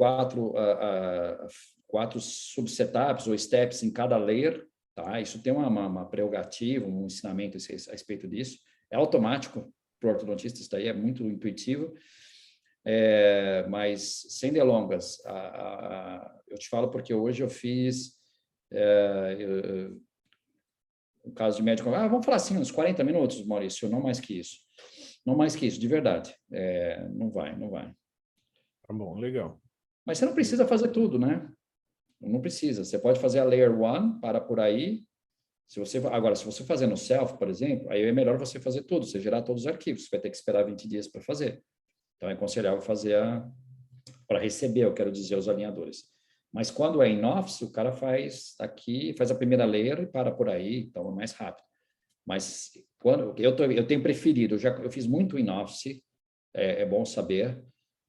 subsetups ou steps em cada layer, tá? Isso tem uma prerrogativa, um ensinamento a respeito disso. É automático para o ortodontista, isso daí é muito intuitivo. Mas, sem delongas, eu te falo porque hoje eu fiz um caso de médico, vamos falar assim, uns 40 minutos, Maurício, não mais que isso. Não mais que isso, de verdade. Não vai. Tá bom, legal. Mas você não precisa fazer tudo, né? Não precisa. Você pode fazer a Layer 1, para por aí. Agora, se você fazer no Self, por exemplo, aí é melhor você fazer tudo, você gerar todos os arquivos. Você vai ter que esperar 20 dias para fazer. Então, é aconselhável fazer para receber, eu quero dizer, os alinhadores. Mas quando é em Office, o cara faz aqui, faz a primeira layer e para por aí, então é mais rápido. Mas quando eu tenho preferido, eu fiz muito em Office, é bom saber.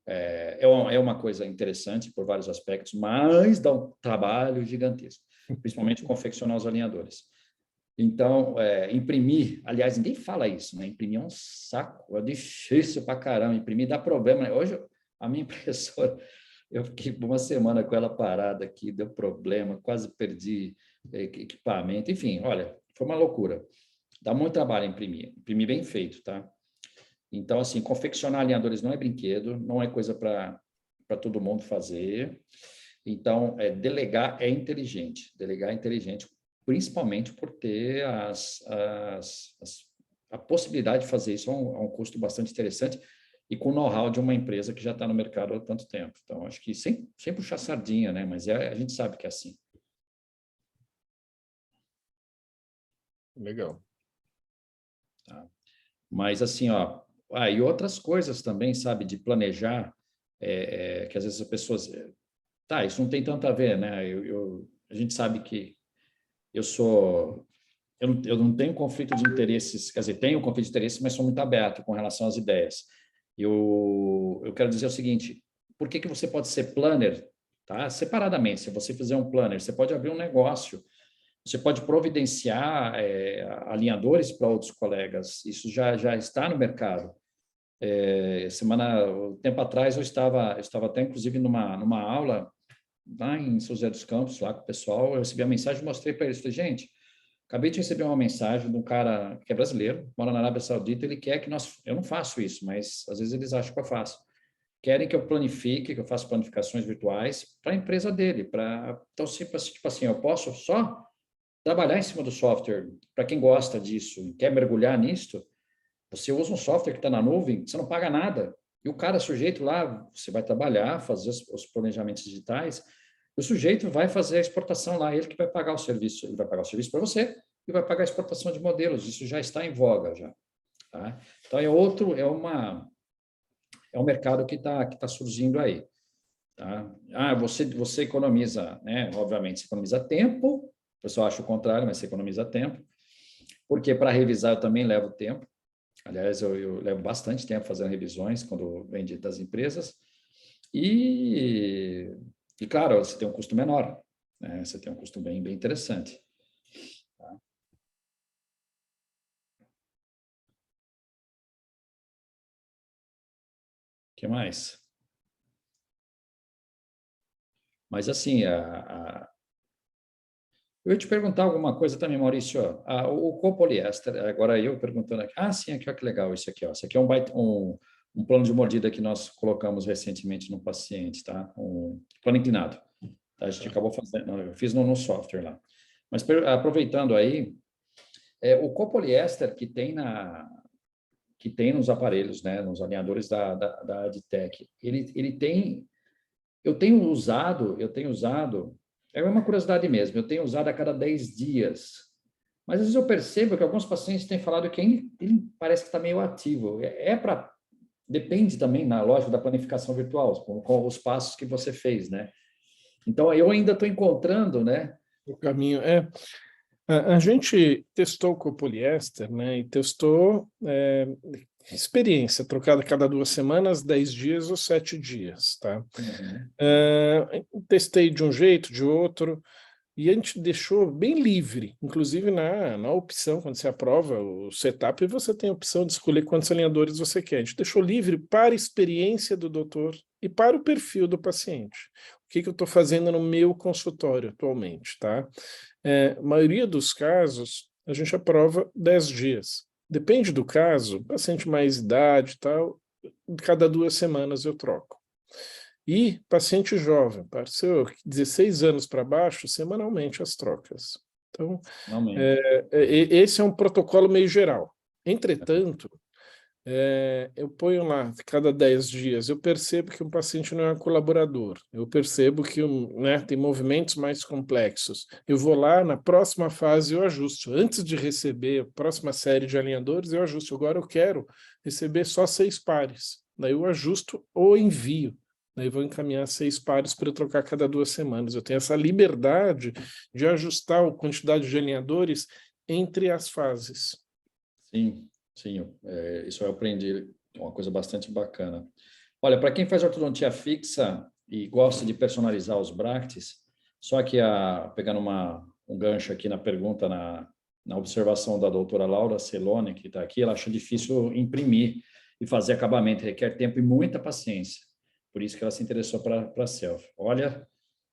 É uma coisa interessante por vários aspectos, mas dá um trabalho gigantesco, principalmente confeccionar os alinhadores. Então, imprimir, aliás, ninguém fala isso, né? Imprimir é um saco, é difícil pra caramba, imprimir dá problema, né? Hoje, a minha impressora, eu fiquei uma semana com ela parada aqui, deu problema, quase perdi equipamento, enfim, olha, foi uma loucura. Dá muito trabalho imprimir bem feito, tá? Então, assim, confeccionar alinhadores não é brinquedo, não é coisa para todo mundo fazer. Então, delegar é inteligente, principalmente por ter a possibilidade de fazer isso a um custo bastante interessante e com o know-how de uma empresa que já está no mercado há tanto tempo. Então, acho que sem puxar sardinha, né? Mas a gente sabe que é assim. Legal. Tá? Mas, assim, ó, e outras coisas também, sabe, de planejar, que às vezes as pessoas... Tá, isso não tem tanto a ver, né? A gente sabe que eu não tenho conflito de interesses, quer dizer, tenho conflito de interesses, mas sou muito aberto com relação às ideias. Eu quero dizer o seguinte, por que você pode ser planner, tá? Separadamente, se você fizer um planner, você pode abrir um negócio, você pode providenciar alinhadores para outros colegas, isso já está no mercado. Tempo atrás, eu estava até, inclusive, numa aula lá em São José dos Campos, lá com o pessoal, eu recebi a mensagem e mostrei para eles, falei, gente, acabei de receber uma mensagem de um cara que é brasileiro, mora na Arábia Saudita, ele quer que eu não faço isso, mas às vezes eles acham que eu faço. Querem que eu planifique, que eu faça planificações virtuais para a empresa dele, então, tipo assim, eu posso só trabalhar em cima do software, para quem gosta disso, quer mergulhar nisso, você usa um software que está na nuvem, você não paga nada, e o cara sujeito lá, você vai trabalhar, fazer os planejamentos digitais, o sujeito vai fazer a exportação lá, ele que vai pagar o serviço, ele vai pagar o serviço para você e vai pagar a exportação de modelos, isso já está em voga já. Tá? Então, é um mercado que tá surgindo aí. Tá? Você economiza, né? Obviamente, você economiza tempo, o pessoal acha o contrário, mas você economiza tempo, porque para revisar eu também levo tempo, aliás, eu levo bastante tempo fazendo revisões quando vem das empresas, e claro, você tem um custo menor, né? Você tem um custo bem interessante. Tá? O que mais? Mas, assim, eu ia te perguntar alguma coisa também, Maurício. O copoliéster, agora eu perguntando aqui. Sim, aqui, ó, que legal isso aqui. Ó. Isso aqui é um plano de mordida que nós colocamos recentemente no paciente, tá? Um plano inclinado. A gente acabou fazendo, eu fiz no software lá. Mas aproveitando aí, o copoliéster que tem nos aparelhos, né, nos alinhadores da Adtech, ele tem, eu tenho usado, é uma curiosidade mesmo, eu tenho usado a cada 10 dias, Mas às vezes eu percebo que alguns pacientes têm falado que ele parece que está meio ativo. Depende também, na lógica da planificação virtual, com os passos que você fez, né? Então, eu ainda estou encontrando, né? O caminho a gente testou com o poliéster, né? E testou experiência, trocada cada 2 semanas, 10 dias ou 7 dias, tá? Uhum. Testei de um jeito, de outro, e a gente deixou bem livre, inclusive na opção, quando você aprova o setup, você tem a opção de escolher quantos alinhadores você quer. A gente deixou livre para a experiência do doutor e para o perfil do paciente. O que eu estou fazendo no meu consultório atualmente, tá? A maioria dos casos, a gente aprova 10 dias. Depende do caso, paciente mais idade e tal, cada 2 semanas eu troco. E paciente jovem, pareceu 16 anos para baixo, semanalmente as trocas. Então, Finalmente. esse é um protocolo meio geral. Entretanto, eu ponho lá, cada 10 dias, eu percebo que um paciente não é um colaborador, eu percebo que né, tem movimentos mais complexos. Eu vou lá, na próxima fase eu ajusto. Antes de receber a próxima série de alinhadores, eu ajusto. Agora eu quero receber só 6 pares. Daí eu ajusto ou envio. Daí vou encaminhar 6 pares para eu trocar cada 2 semanas. Eu tenho essa liberdade de ajustar a quantidade de alinhadores entre as fases. Sim, sim. Isso eu aprendi, é uma coisa bastante bacana. Olha, para quem faz ortodontia fixa e gosta de personalizar os bractes, só que pegando um gancho aqui na pergunta, na observação da doutora Laura Celone, que está aqui, ela acha difícil imprimir e fazer acabamento, requer tempo e muita paciência. Por isso que ela se interessou para a selfie. Olha,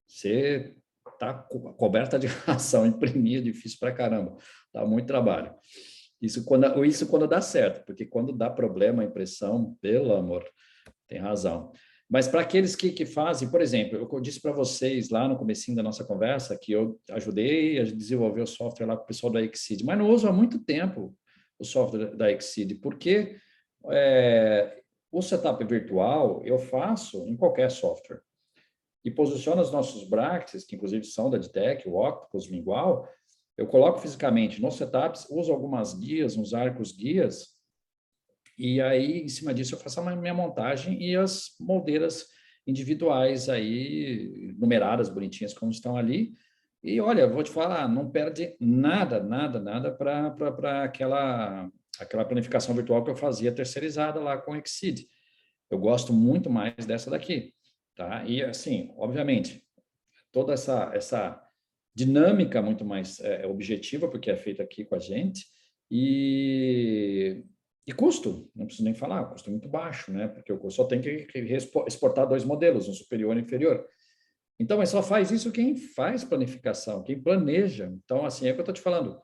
você está coberta de razão, imprimir é difícil para caramba, dá muito trabalho. Isso quando dá certo, porque quando dá problema a impressão, pelo amor, tem razão. Mas para aqueles que fazem, por exemplo, eu disse para vocês lá no comecinho da nossa conversa que eu ajudei a desenvolver o software lá com o pessoal da Exceed, mas não uso há muito tempo o software da Exceed, porque o setup virtual eu faço em qualquer software. E posiciono os nossos bractes, que inclusive são da Ditec, o Octopus Lingual, eu coloco fisicamente nos setups, uso algumas guias, uns arcos guias, e aí, em cima disso, eu faço a minha montagem e as moldeiras individuais aí, numeradas, bonitinhas, como estão ali. E, olha, vou te falar, não perde nada, nada, nada para aquela planificação virtual que eu fazia terceirizada lá com o Exceed. Eu gosto muito mais dessa daqui, tá? E, assim, obviamente, toda essa dinâmica muito mais objetiva, porque é feita aqui com a gente, e custo, não preciso nem falar, custo muito baixo, né? Porque eu só tenho que exportar 2 modelos, um superior e um inferior. Então, mas só faz isso quem faz planificação, quem planeja. Então, assim, é o que eu estou te falando.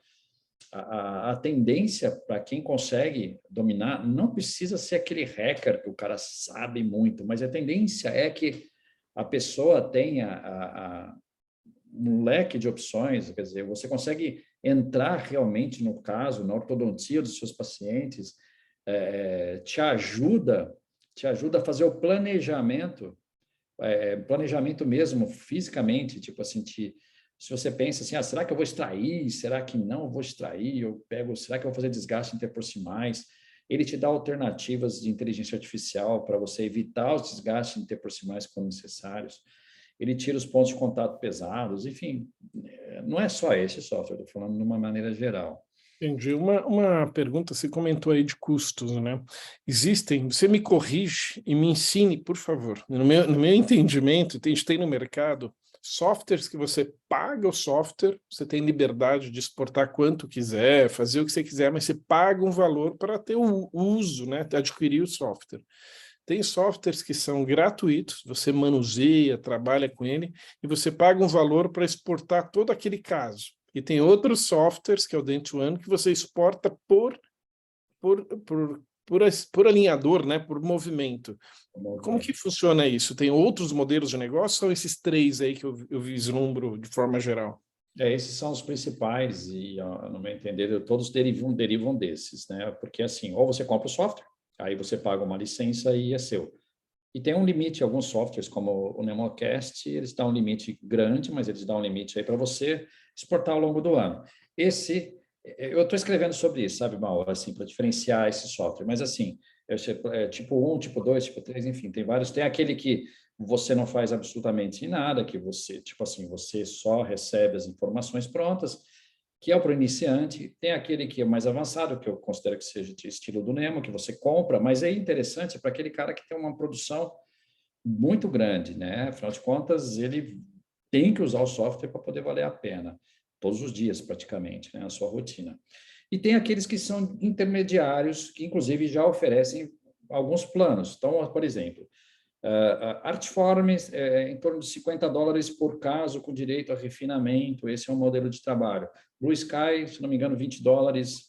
A tendência para quem consegue dominar não precisa ser aquele hacker que o cara sabe muito, mas a tendência é que a pessoa tenha um leque de opções, quer dizer, você consegue entrar realmente no caso, na ortodontia dos seus pacientes, te ajuda a fazer o planejamento, planejamento mesmo fisicamente, tipo assim, se você pensa assim, será que eu vou extrair? Será que não vou extrair? Será que eu vou fazer desgaste interproximais? Ele te dá alternativas de inteligência artificial para você evitar os desgastes interproximais quando necessários. Ele tira os pontos de contato pesados, enfim, não é só esse software, estou falando de uma maneira geral. Entendi. Uma pergunta, você comentou aí de custos, né? Você me corrige e me ensine, por favor. No meu entendimento, a gente tem no mercado softwares que você paga o software, você tem liberdade de exportar quanto quiser, fazer o que você quiser, mas você paga um valor para ter o uso, né? Adquirir o software. Tem softwares que são gratuitos, você manuseia, trabalha com ele, e você paga um valor para exportar todo aquele caso. E tem outros softwares, que é o Dent1, que você exporta por alinhador, né? Por movimento. Como que funciona isso? Tem outros modelos de negócio ou são esses 3 aí que eu vislumbro de forma geral? Esses são os principais e, no meu entender, todos derivam desses, né? Porque, assim, ou você compra o software, aí você paga uma licença e é seu. E tem um limite, alguns softwares, como o Nemocast, eles dão um limite grande, mas eles dão um limite aí para você exportar ao longo do ano. Esse Eu estou escrevendo sobre isso, sabe, Mal, assim, para diferenciar esse software, mas assim, tipo 1, tipo 2, tipo 3, enfim, tem vários. Tem aquele que você não faz absolutamente nada, que você, tipo assim, você só recebe as informações prontas, que é o para o iniciante. Tem aquele que é mais avançado, que eu considero que seja de estilo do Nemo, que você compra, mas é interessante para aquele cara que tem uma produção muito grande, né? Afinal de contas, ele tem que usar o software para poder valer a pena, todos os dias praticamente, né? A sua rotina. E tem aqueles que são intermediários, que inclusive já oferecem alguns planos. Então, por exemplo, Artforms em torno de $50 por caso, com direito a refinamento, esse é um modelo de trabalho. Blue Sky, se não me engano, $20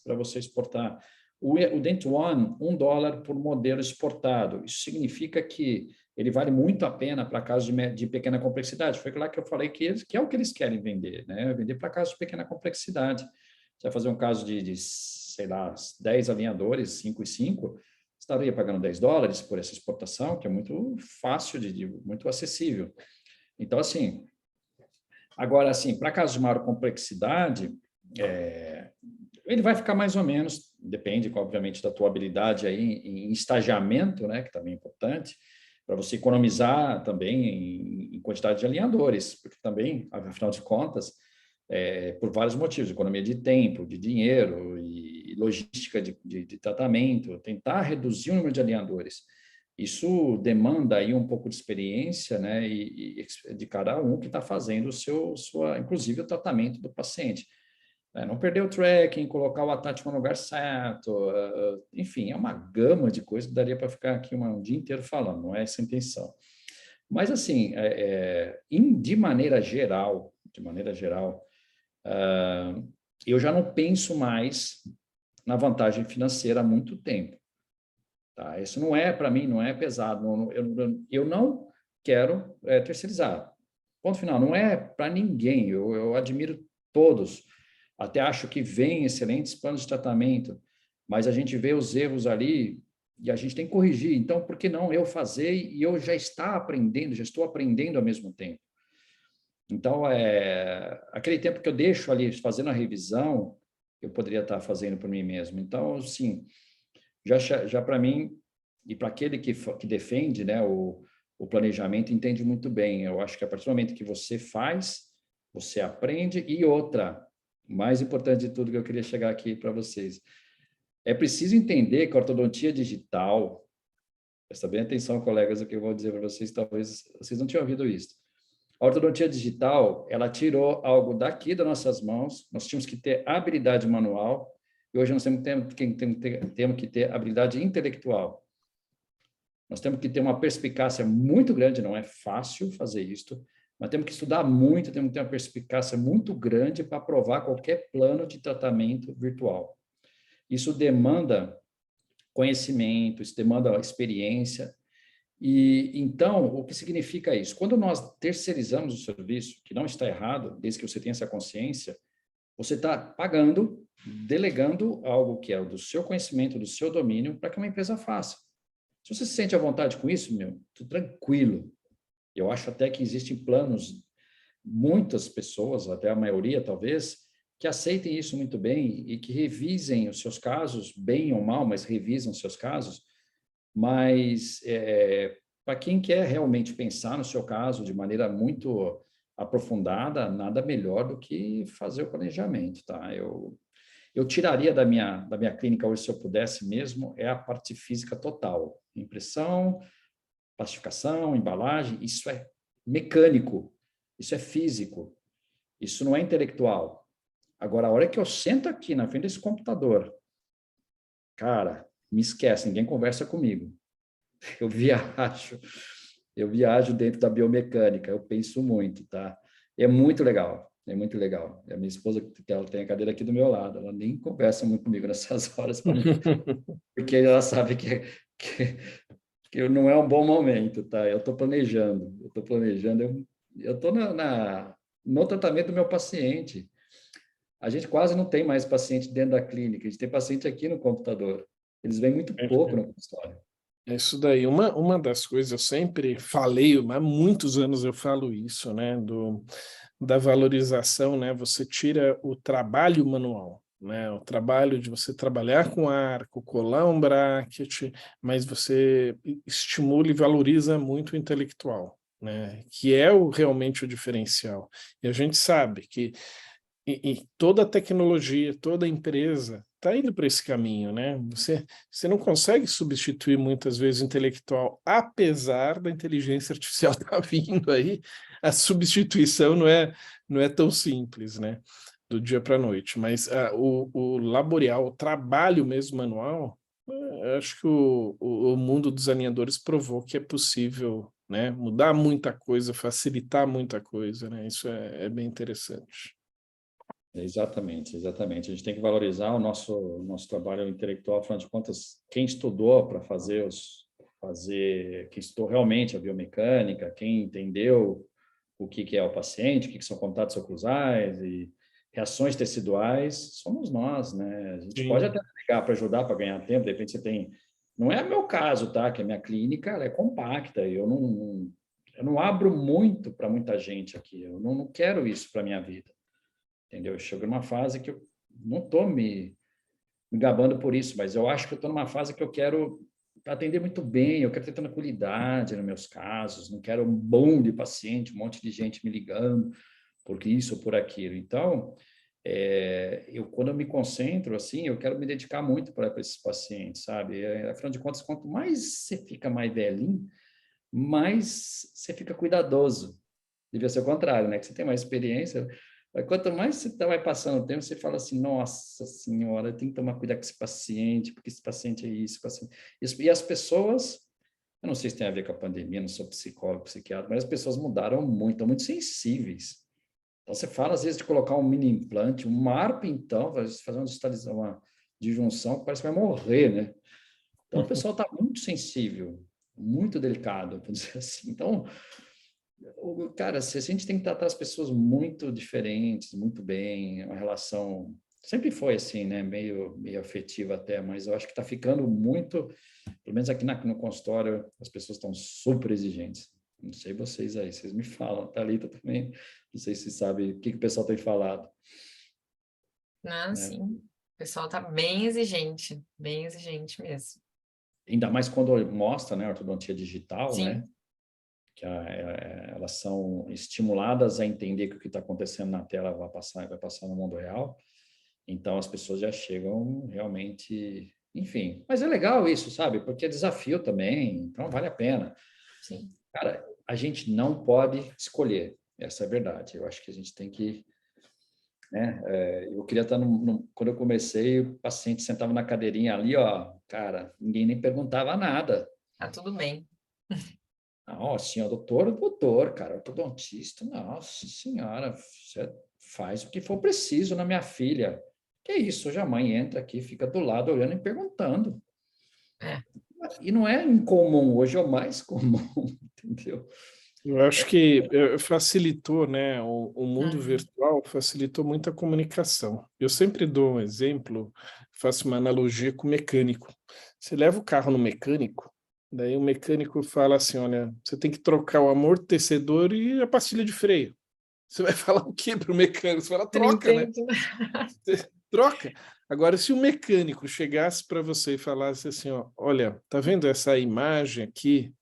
para você exportar. O Dent One, $1 por modelo exportado. Isso significa que ele vale muito a pena para casos de pequena complexidade. Foi lá que eu falei que é o que eles querem vender, né? Vender para casos de pequena complexidade. Você vai fazer um caso de sei lá, 10 alinhadores, 5 e 5, estaria pagando $10 por essa exportação, que é muito fácil, muito acessível. Então, assim, agora, assim, para casos de maior complexidade, ele vai ficar mais ou menos, depende, obviamente, da tua habilidade aí em estagiamento, né, que também é importante, para você economizar também em quantidade de alinhadores, porque também, afinal de contas, por vários motivos, economia de tempo, de dinheiro e logística de tratamento, tentar reduzir o número de alinhadores. Isso demanda aí um pouco de experiência, né, e de cada um que está fazendo inclusive o tratamento do paciente. Não perder o tracking, colocar o attachment no lugar certo, enfim, é uma gama de coisas que daria para ficar aqui um dia inteiro falando, não é essa a intenção. Mas, assim, de maneira geral, eu já não penso mais na vantagem financeira há muito tempo. Tá? Isso não é, para mim, não é pesado. Eu não quero terceirizar. Ponto final. Não é para ninguém. Eu admiro todos. Até acho que vem excelentes planos de tratamento, mas a gente vê os erros ali e a gente tem que corrigir. Então, por que não eu fazer e eu já estou aprendendo ao mesmo tempo? Então, aquele tempo que eu deixo ali fazendo a revisão, eu poderia estar fazendo por mim mesmo. Então, sim, já para mim, e para aquele que defende, né, o planejamento, entende muito bem. Eu acho que a partir do momento que você faz, você aprende. E outra, mais importante de tudo que eu queria chegar aqui para vocês, é preciso entender que a ortodontia digital, presta bem atenção, colegas, o que eu vou dizer para vocês, talvez vocês não tenham ouvido isso. A ortodontia digital, ela tirou algo daqui das nossas mãos, nós tínhamos que ter habilidade manual, e hoje nós temos que ter habilidade intelectual. Nós temos que ter uma perspicácia muito grande, não é fácil fazer isto, mas temos que estudar muito, temos que ter uma perspicácia muito grande para aprovar qualquer plano de tratamento virtual. Isso demanda conhecimento, isso demanda experiência. E então, o que significa isso? Quando nós terceirizamos o serviço, que não está errado, desde que você tenha essa consciência, você está pagando, delegando algo que é do seu conhecimento, do seu domínio, para que uma empresa faça. Se você se sente à vontade com isso, tô tranquilo. Eu acho até que existem planos, muitas pessoas, até a maioria talvez, que aceitem isso muito bem e que revisem os seus casos, bem ou mal, mas revisam os seus casos. Mas, para quem quer realmente pensar no seu caso de maneira muito aprofundada, nada melhor do que fazer o planejamento, tá? Eu tiraria da minha clínica hoje, se eu pudesse mesmo, a parte física total. Impressão, plastificação, embalagem, isso é mecânico, isso é físico, isso não é intelectual. Agora, a hora que eu sento aqui na frente desse computador, cara, me esquece, ninguém conversa comigo. Eu viajo dentro da biomecânica, eu penso muito, tá? É muito legal. A minha esposa, ela tem a cadeira aqui do meu lado, ela nem conversa muito comigo nessas horas, porque ela sabe que não é um bom momento, tá? Eu estou planejando, eu estou no tratamento do meu paciente. A gente quase não tem mais paciente dentro da clínica, a gente tem paciente aqui no computador. Eles vêm muito pouco no consultório. É isso daí. Uma das coisas, eu sempre falei, há muitos anos eu falo isso, né, da valorização, né, você tira o trabalho manual, né? O trabalho de você trabalhar com arco, colar um bracket, mas você estimula e valoriza muito o intelectual, né? Que é realmente o diferencial. E a gente sabe que e toda a tecnologia, toda a empresa está indo para esse caminho, né? Você não consegue substituir muitas vezes o intelectual, apesar da inteligência artificial estar vindo aí, a substituição não é tão simples, né? Do dia para a noite, mas o laborial, o trabalho mesmo manual, acho que o mundo dos alinhadores provou que é possível, né? Mudar muita coisa, facilitar muita coisa, né? Isso é bem interessante. Exatamente, exatamente. A gente tem que valorizar o nosso trabalho intelectual, afinal de contas, quem estudou para quem estudou realmente a biomecânica, quem entendeu o que é o paciente, o que são contatos oclusais e reações teciduais, somos nós, né? A gente pode Sim. até ligar para ajudar, para ganhar tempo, de repente você tem... Não é meu caso, tá? Que a minha clínica ela é compacta, eu não abro muito para muita gente aqui, eu não quero isso para minha vida. Entendeu? Chego numa fase que eu não estou me gabando por isso, mas eu acho que eu estou numa fase que eu quero atender muito bem, eu quero ter tranquilidade nos meus casos, não quero um boom de paciente, um monte de gente me ligando por isso ou por aquilo. Então, quando eu me concentro, assim, eu quero me dedicar muito para esses pacientes, sabe? Afinal de contas, quanto mais você fica mais velhinho, mais você fica cuidadoso. Devia ser o contrário, né? Que você tem mais experiência, mas quanto mais você vai passando o tempo, você fala assim, nossa senhora, eu tenho que tomar cuidado com esse paciente, porque esse paciente é isso, paciente... E as pessoas, eu não sei se tem a ver com a pandemia, não sou psicólogo, psiquiatra, mas as pessoas mudaram muito, estão muito sensíveis. Então, você fala, às vezes, de colocar um mini implante, um MARP, então, fazer uma disjunção que parece que vai morrer, né? Então, o pessoal está muito sensível, muito delicado, vamos dizer assim. Então, cara, a gente tem que tratar as pessoas muito diferentes, muito bem, uma relação sempre foi assim, né, meio afetiva até, mas eu acho que está ficando muito, pelo menos aqui no consultório, as pessoas estão super exigentes. Não sei vocês aí, vocês me falam, Thalita também, não sei se sabe o que o pessoal tem falado. Não, Né? sim. O pessoal tá bem exigente mesmo. Ainda mais quando mostra, né, a ortodontia digital, né, Sim, que elas são estimuladas a entender que o que está acontecendo na tela vai passar no mundo real. Então, as pessoas já chegam realmente... Enfim, mas é legal isso, sabe? Porque é desafio também, então vale a pena. sim. Cara, a gente não pode escolher, essa é a verdade. Eu acho que a gente tem que... Né? Eu queria estar... Quando eu comecei, o paciente sentava na cadeirinha ali, ó, cara, ninguém nem perguntava nada. Tá tudo bem. Não, assim, o doutor, cara, ortodontista, nossa senhora, você faz o que for preciso na minha filha. Que é isso, hoje a mãe entra aqui, fica do lado, olhando e perguntando. É. E não é incomum, hoje é o mais comum, entendeu? Eu acho que facilitou, né? O mundo Uhum. virtual facilitou muito a comunicação. Eu sempre dou um exemplo, faço uma analogia com o mecânico. Você leva o carro no mecânico, daí o mecânico fala assim, olha, você tem que trocar o amortecedor e a pastilha de freio. Você vai falar o quê para o mecânico? Você fala, Eu não troca, né? entendo. Você troca. Agora, se o mecânico chegasse para você e falasse assim, ó, olha, tá vendo essa imagem aqui?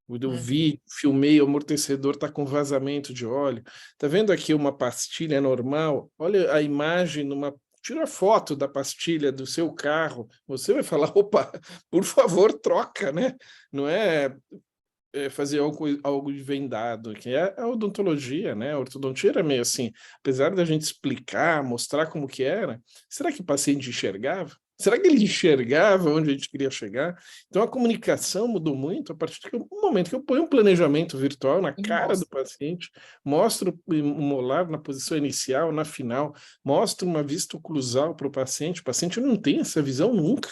Eu Uhum. vi, filmei, o amortecedor está com vazamento de óleo. Tá vendo aqui uma pastilha normal? Olha a imagem numa... Tira a foto da pastilha do seu carro. Você vai falar, opa, por favor, troca, né? Não fazer algo de vendado, que é a odontologia, né? A ortodontia era meio assim, apesar da gente explicar, mostrar como que era, será que o paciente enxergava? Será que ele enxergava onde a gente queria chegar? Então a comunicação mudou muito a partir do momento que eu ponho um planejamento virtual na E cara do mostra. paciente, mostro o molar na posição inicial, na final, mostro uma vista oclusal para o paciente não tem essa visão nunca.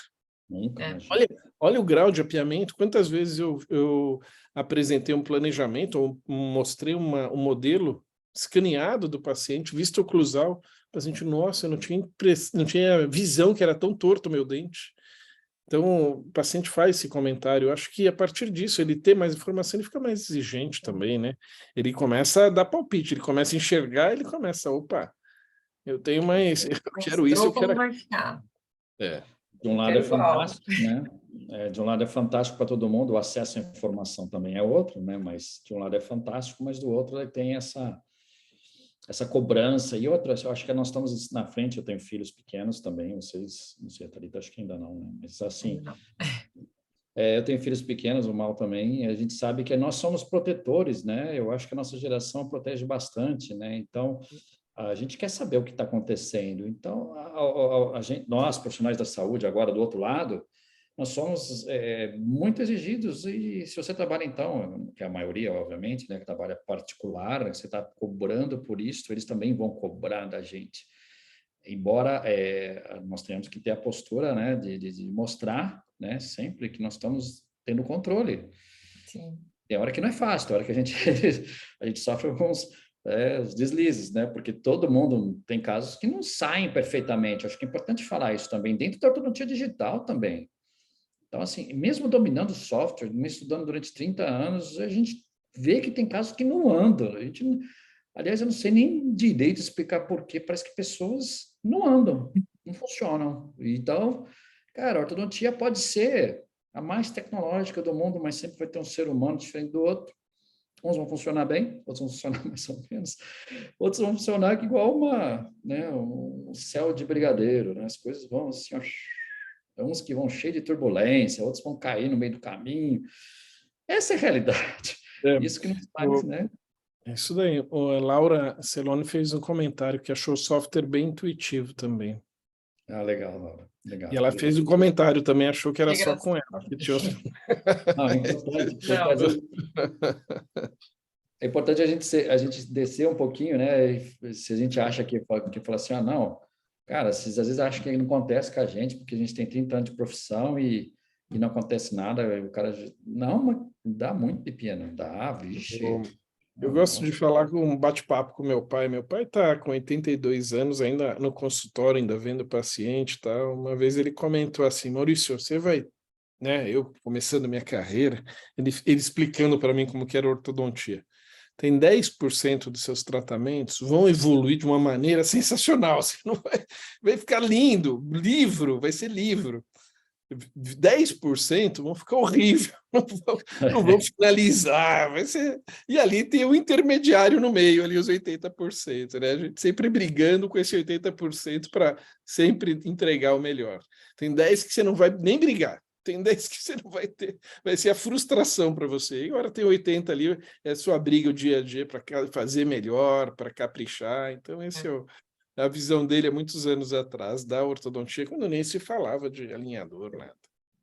Nunca, É. imagina. Olha o grau de apiamento, quantas vezes eu apresentei um planejamento, ou mostrei um modelo escaneado do paciente, vista oclusal, o paciente, nossa, eu não tinha visão que era tão torto o meu dente. Então, o paciente faz esse comentário. Eu acho que a partir disso, ele ter mais informação, ele fica mais exigente também, né? Ele começa a dar palpite, ele começa a enxergar, ele começa, opa, Eu tenho mais, eu quero isso, Mostrou eu quero... como vai ficar. É. De um lado Quero é fantástico, né? De um lado é fantástico para todo mundo, o acesso à informação também é outro, né? Mas de um lado é fantástico, mas do outro tem essa cobrança. E outra, eu acho que nós estamos na frente, eu tenho filhos pequenos também, vocês, não sei, a Thalita, acho que ainda não, né? Mas assim, eu tenho filhos pequenos, o Mal também, e a gente sabe que nós somos protetores, né? Eu acho que a nossa geração protege bastante, né? Então, a gente quer saber o que está acontecendo. Então, a gente, nós, profissionais da saúde, agora do outro lado, nós somos muito exigidos. E se você trabalha, então, que é a maioria, obviamente, né, que trabalha particular, você está cobrando por isso, eles também vão cobrar da gente. Embora nós tenhamos que ter a postura, né, de mostrar, né, sempre que nós estamos tendo controle. Sim. Tem hora que não é fácil, tem hora que a gente sofre alguns os deslizes, né? Porque todo mundo tem casos que não saem perfeitamente. Acho que é importante falar isso também, dentro da ortodontia digital também. Então, assim, mesmo dominando o software, me estudando durante 30 anos, a gente vê que tem casos que não andam. Aliás, eu não sei nem direito explicar por quê, parece que pessoas não andam, não funcionam. Então, cara, a ortodontia pode ser a mais tecnológica do mundo, mas sempre vai ter um ser humano diferente do outro. Uns vão funcionar bem, outros vão funcionar mais ou menos, outros vão funcionar igual um céu de brigadeiro, né? As coisas vão assim, ó, uns que vão cheio de turbulência, outros vão cair no meio do caminho. Essa é a realidade. Isso que nos faz, né? Isso daí. A Laura Celone fez um comentário que achou o software bem intuitivo também. Ah, legal, Laura. Legal. E ela fez um comentário também, achou que era só com ela. Que tinha... Não, é importante. É importante a gente descer um pouquinho, né? Se a gente acha que fala assim, não, cara, vocês às vezes acham que não acontece com a gente, porque a gente tem 30 anos de profissão e não acontece nada, o cara... Não, mas dá muito pepino, dá, vixe. Eu gosto de falar com um bate-papo com meu pai. Meu pai está com 82 anos, ainda no consultório, ainda vendo paciente e tal. Uma vez ele comentou assim, Maurício, você vai... né? Eu começando minha carreira, ele explicando para mim como que era a ortodontia. Tem 10% dos seus tratamentos vão evoluir de uma maneira sensacional. Você não vai ficar lindo, livro, vai ser livro. 10% vão ficar horrível, não vão finalizar, vai ser... E ali tem o intermediário no meio, ali os 80%, né? A gente sempre brigando com esse 80% para sempre entregar o melhor. Tem 10 que você não vai nem brigar, tem 10 que você não vai ter, vai ser a frustração para você. E agora tem 80 ali, é sua briga o dia a dia para fazer melhor, para caprichar. Então, esse é a visão dele há muitos anos atrás da ortodontia, quando nem se falava de alinhador, nada.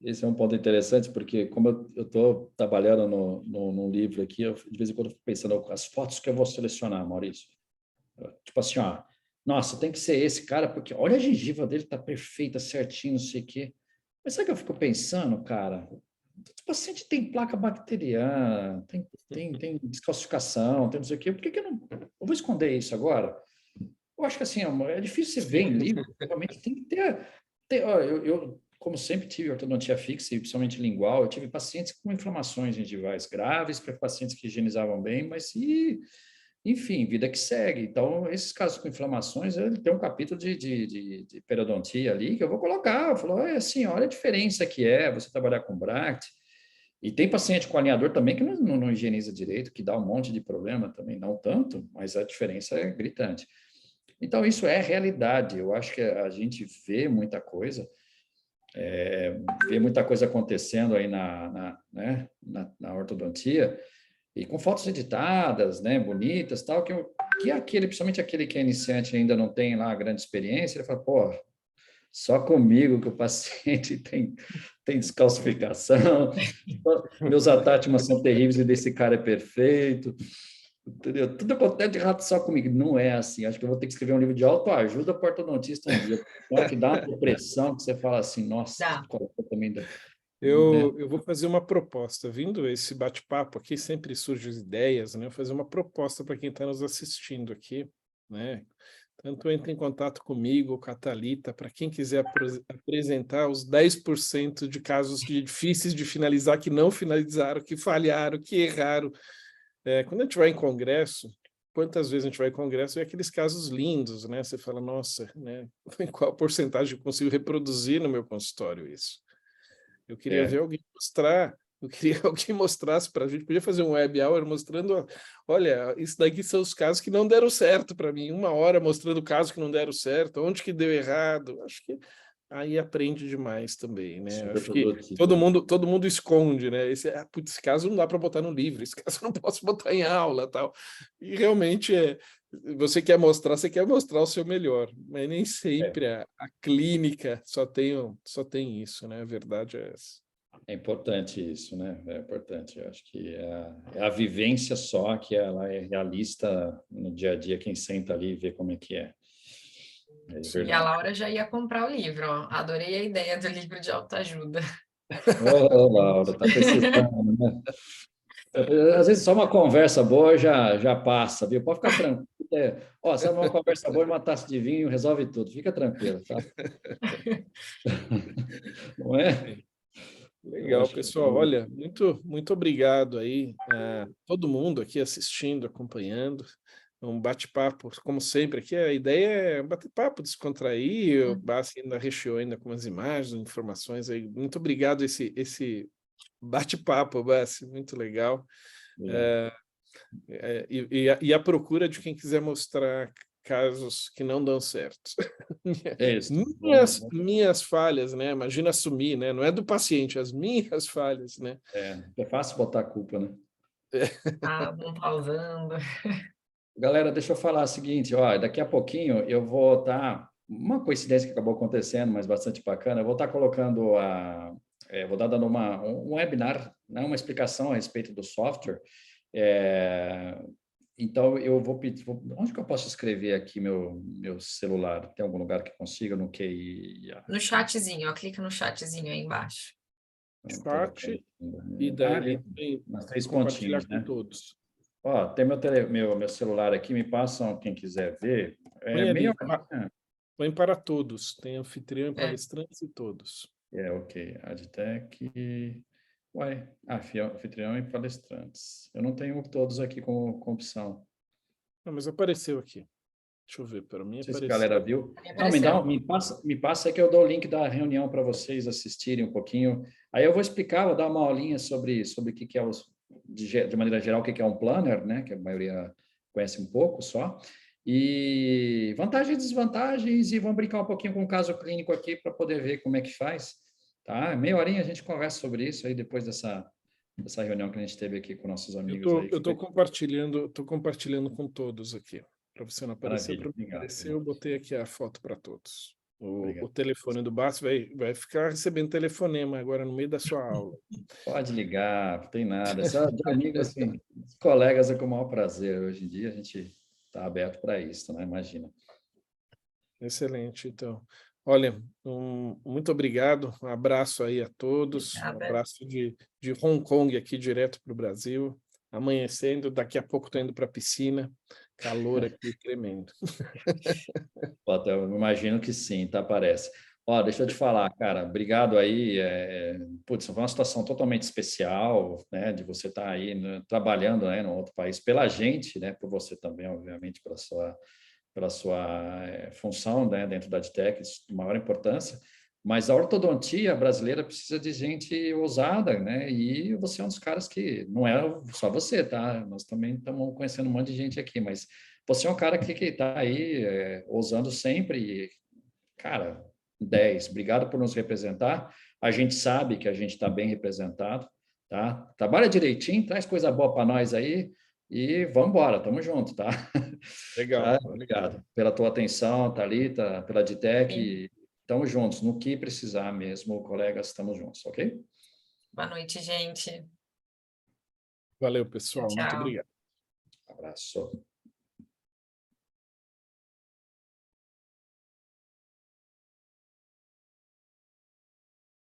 Esse é um ponto interessante, porque como eu estou trabalhando num livro aqui, de vez em quando eu fico pensando as fotos que eu vou selecionar, Maurício. Tipo assim, ó, nossa, tem que ser esse cara, porque olha a gengiva dele, tá perfeita, certinho, não sei o quê. Mas sabe o que eu fico pensando, cara? O paciente tem placa bacteriana, tem descalcificação, tem não sei o quê. Por que eu não... Eu vou esconder isso agora? Eu acho que assim, é difícil você ver em livro, realmente tem que ter ó, eu, como sempre, tive ortodontia fixa, e principalmente lingual, eu tive pacientes com inflamações gengivais graves, para pacientes que higienizavam bem, mas enfim, vida que segue. Então, esses casos com inflamações, ele tem um capítulo de periodontia ali que eu vou colocar. Eu falo, assim, olha a diferença que é você trabalhar com Bract. E tem paciente com alinhador também que não higieniza direito, que dá um monte de problema também, não tanto, mas a diferença é gritante. Então, isso é realidade. Eu acho que a gente vê muita coisa, vê muita coisa acontecendo aí na ortodontia, e com fotos editadas, né, bonitas, tal, que aquele, principalmente aquele que é iniciante e ainda não tem lá grande experiência, ele fala, pô, só comigo que o paciente tem descalcificação, meus attachments são terríveis e desse cara é perfeito, entendeu? Tudo acontece de errado só comigo. Não é assim. Acho que eu vou ter que escrever um livro de autoajuda para ortodontista um dia. Que dá uma depressão que você fala assim, nossa, também dá. Eu vou fazer uma proposta. Vindo esse bate-papo aqui, sempre surgem as ideias, né? Eu vou fazer uma proposta para quem está nos assistindo aqui, né? Tanto entre em contato comigo ou com a Thalita, para quem quiser apresentar os 10% de casos difíceis de finalizar, que não finalizaram, que falharam, que erraram. Quando a gente vai em congresso, quantas vezes a gente vai em congresso e aqueles casos lindos, né? Você fala, nossa, né? Em qual porcentagem eu consigo reproduzir no meu consultório isso? Eu queria ver alguém mostrar, eu queria alguém mostrasse para a gente, podia fazer um web hour mostrando, olha, isso daqui são os casos que não deram certo para mim, 1 hora mostrando casos que não deram certo, onde que deu errado, acho que aí aprende demais também, né? Super Acho que produtivo. todo mundo esconde, né? Putz, esse caso não dá para botar no livro, esse caso eu não posso botar em aula, tal. E realmente você quer mostrar o seu melhor, mas nem sempre a clínica só tem isso, né? A verdade é essa. É importante isso, né? É importante. Eu acho que é a vivência só que ela é realista no dia a dia, quem senta ali e vê como é que é. É E a verdade. Laura já ia comprar o livro, ó. Adorei a ideia do livro de autoajuda. Ô, Laura, tá precisando, né? Às vezes só uma conversa boa já passa, viu? Pode ficar tranquilo. Ó, sabe, uma conversa boa e uma taça de vinho resolve tudo. Fica tranquilo, tá? Não é? Eu Legal, acho que pessoal. Olha, muito obrigado aí a todo mundo aqui assistindo, acompanhando. Um bate-papo, como sempre, aqui a ideia é um bate-papo, descontrair, o Bassi ainda recheou ainda com umas imagens, informações aí. Muito obrigado esse bate-papo, Bassi, muito legal. Obrigado. E a procura de quem quiser mostrar casos que não dão certo. É isso. Minhas falhas, né? Imagina assumir, né? Não é do paciente, as minhas falhas, né? É fácil botar a culpa, né? Ah, não tá usando. Galera, deixa eu falar o seguinte, ó, daqui a pouquinho eu vou estar, uma coincidência que acabou acontecendo, mas bastante bacana, eu vou estar colocando vou estar dando um webinar, né, uma explicação a respeito do software. É, então, eu vou pedir, onde que eu posso escrever aqui meu celular? Tem algum lugar que consiga no QI? No chatzinho, ó. Clica no chatzinho aí embaixo. Chat, e daí tem nas 3 compartilhar pontinhos, com né? todos. Ó, tem meu celular aqui, me passam, quem quiser ver. É Põe meia ali, horinha. põe para todos. Tem anfitrião e É. palestrantes e todos. Ok. AdTech. Uai, anfitrião e palestrantes. Eu não tenho todos aqui com opção. Ah, mas apareceu aqui. Deixa eu ver, para mim Não sei se a galera apareceu. viu. Aí Não, apareceu. me passa que eu dou o link da reunião para vocês assistirem um pouquinho. Aí eu vou explicar, vou dar uma aulinha sobre o que é de maneira geral, o que é um planner, né? Que a maioria conhece um pouco só. E vantagens e desvantagens, e vamos brincar um pouquinho com o caso clínico aqui para poder ver como é que faz. Tá? Meia horinha a gente conversa sobre isso aí depois dessa reunião que a gente teve aqui com nossos amigos aí. Eu tô compartilhando com todos aqui. Para você não aparecer, Maravilha. para mim Obrigado. aparecer, eu botei aqui a foto para todos. O Obrigado. telefone do Bassi vai ficar recebendo telefonema agora no meio da sua aula. Pode ligar, não tem nada. Só de amigos, assim, colegas é com o maior prazer. Hoje em dia a gente está aberto para isso, né? Imagina. Excelente, então. Olha, muito obrigado, um abraço aí a todos, um Obrigada. abraço de Hong Kong aqui direto para o Brasil, amanhecendo, daqui a pouco estou indo para a piscina, calor aqui tremendo. Eu imagino que sim, tá? Parece. Ó, deixa eu te falar, cara, obrigado aí. Putz, foi uma situação totalmente especial, né? De você estar aí, né, trabalhando, né, no outro país, pela gente, né? Por você também, obviamente, pela sua função, né, dentro da AdTech, isso de maior importância. Mas a ortodontia brasileira precisa de gente ousada, né? E você é um dos caras que não é só você, tá? Nós também estamos conhecendo um monte de gente aqui, mas você é um cara que está aí ousando sempre. E, cara, 10. Obrigado por nos representar. A gente sabe que a gente está bem representado, tá? Trabalha direitinho, traz coisa boa para nós aí e vamos embora, tamo junto, tá? Legal. Tá? Obrigado pela tua atenção, Thalita, pela Sim. Adtech. Estamos juntos. No que precisar mesmo, colegas, estamos juntos, ok? Boa noite, gente. Valeu, Tchau, pessoal, muito tchau. obrigado. Abraço.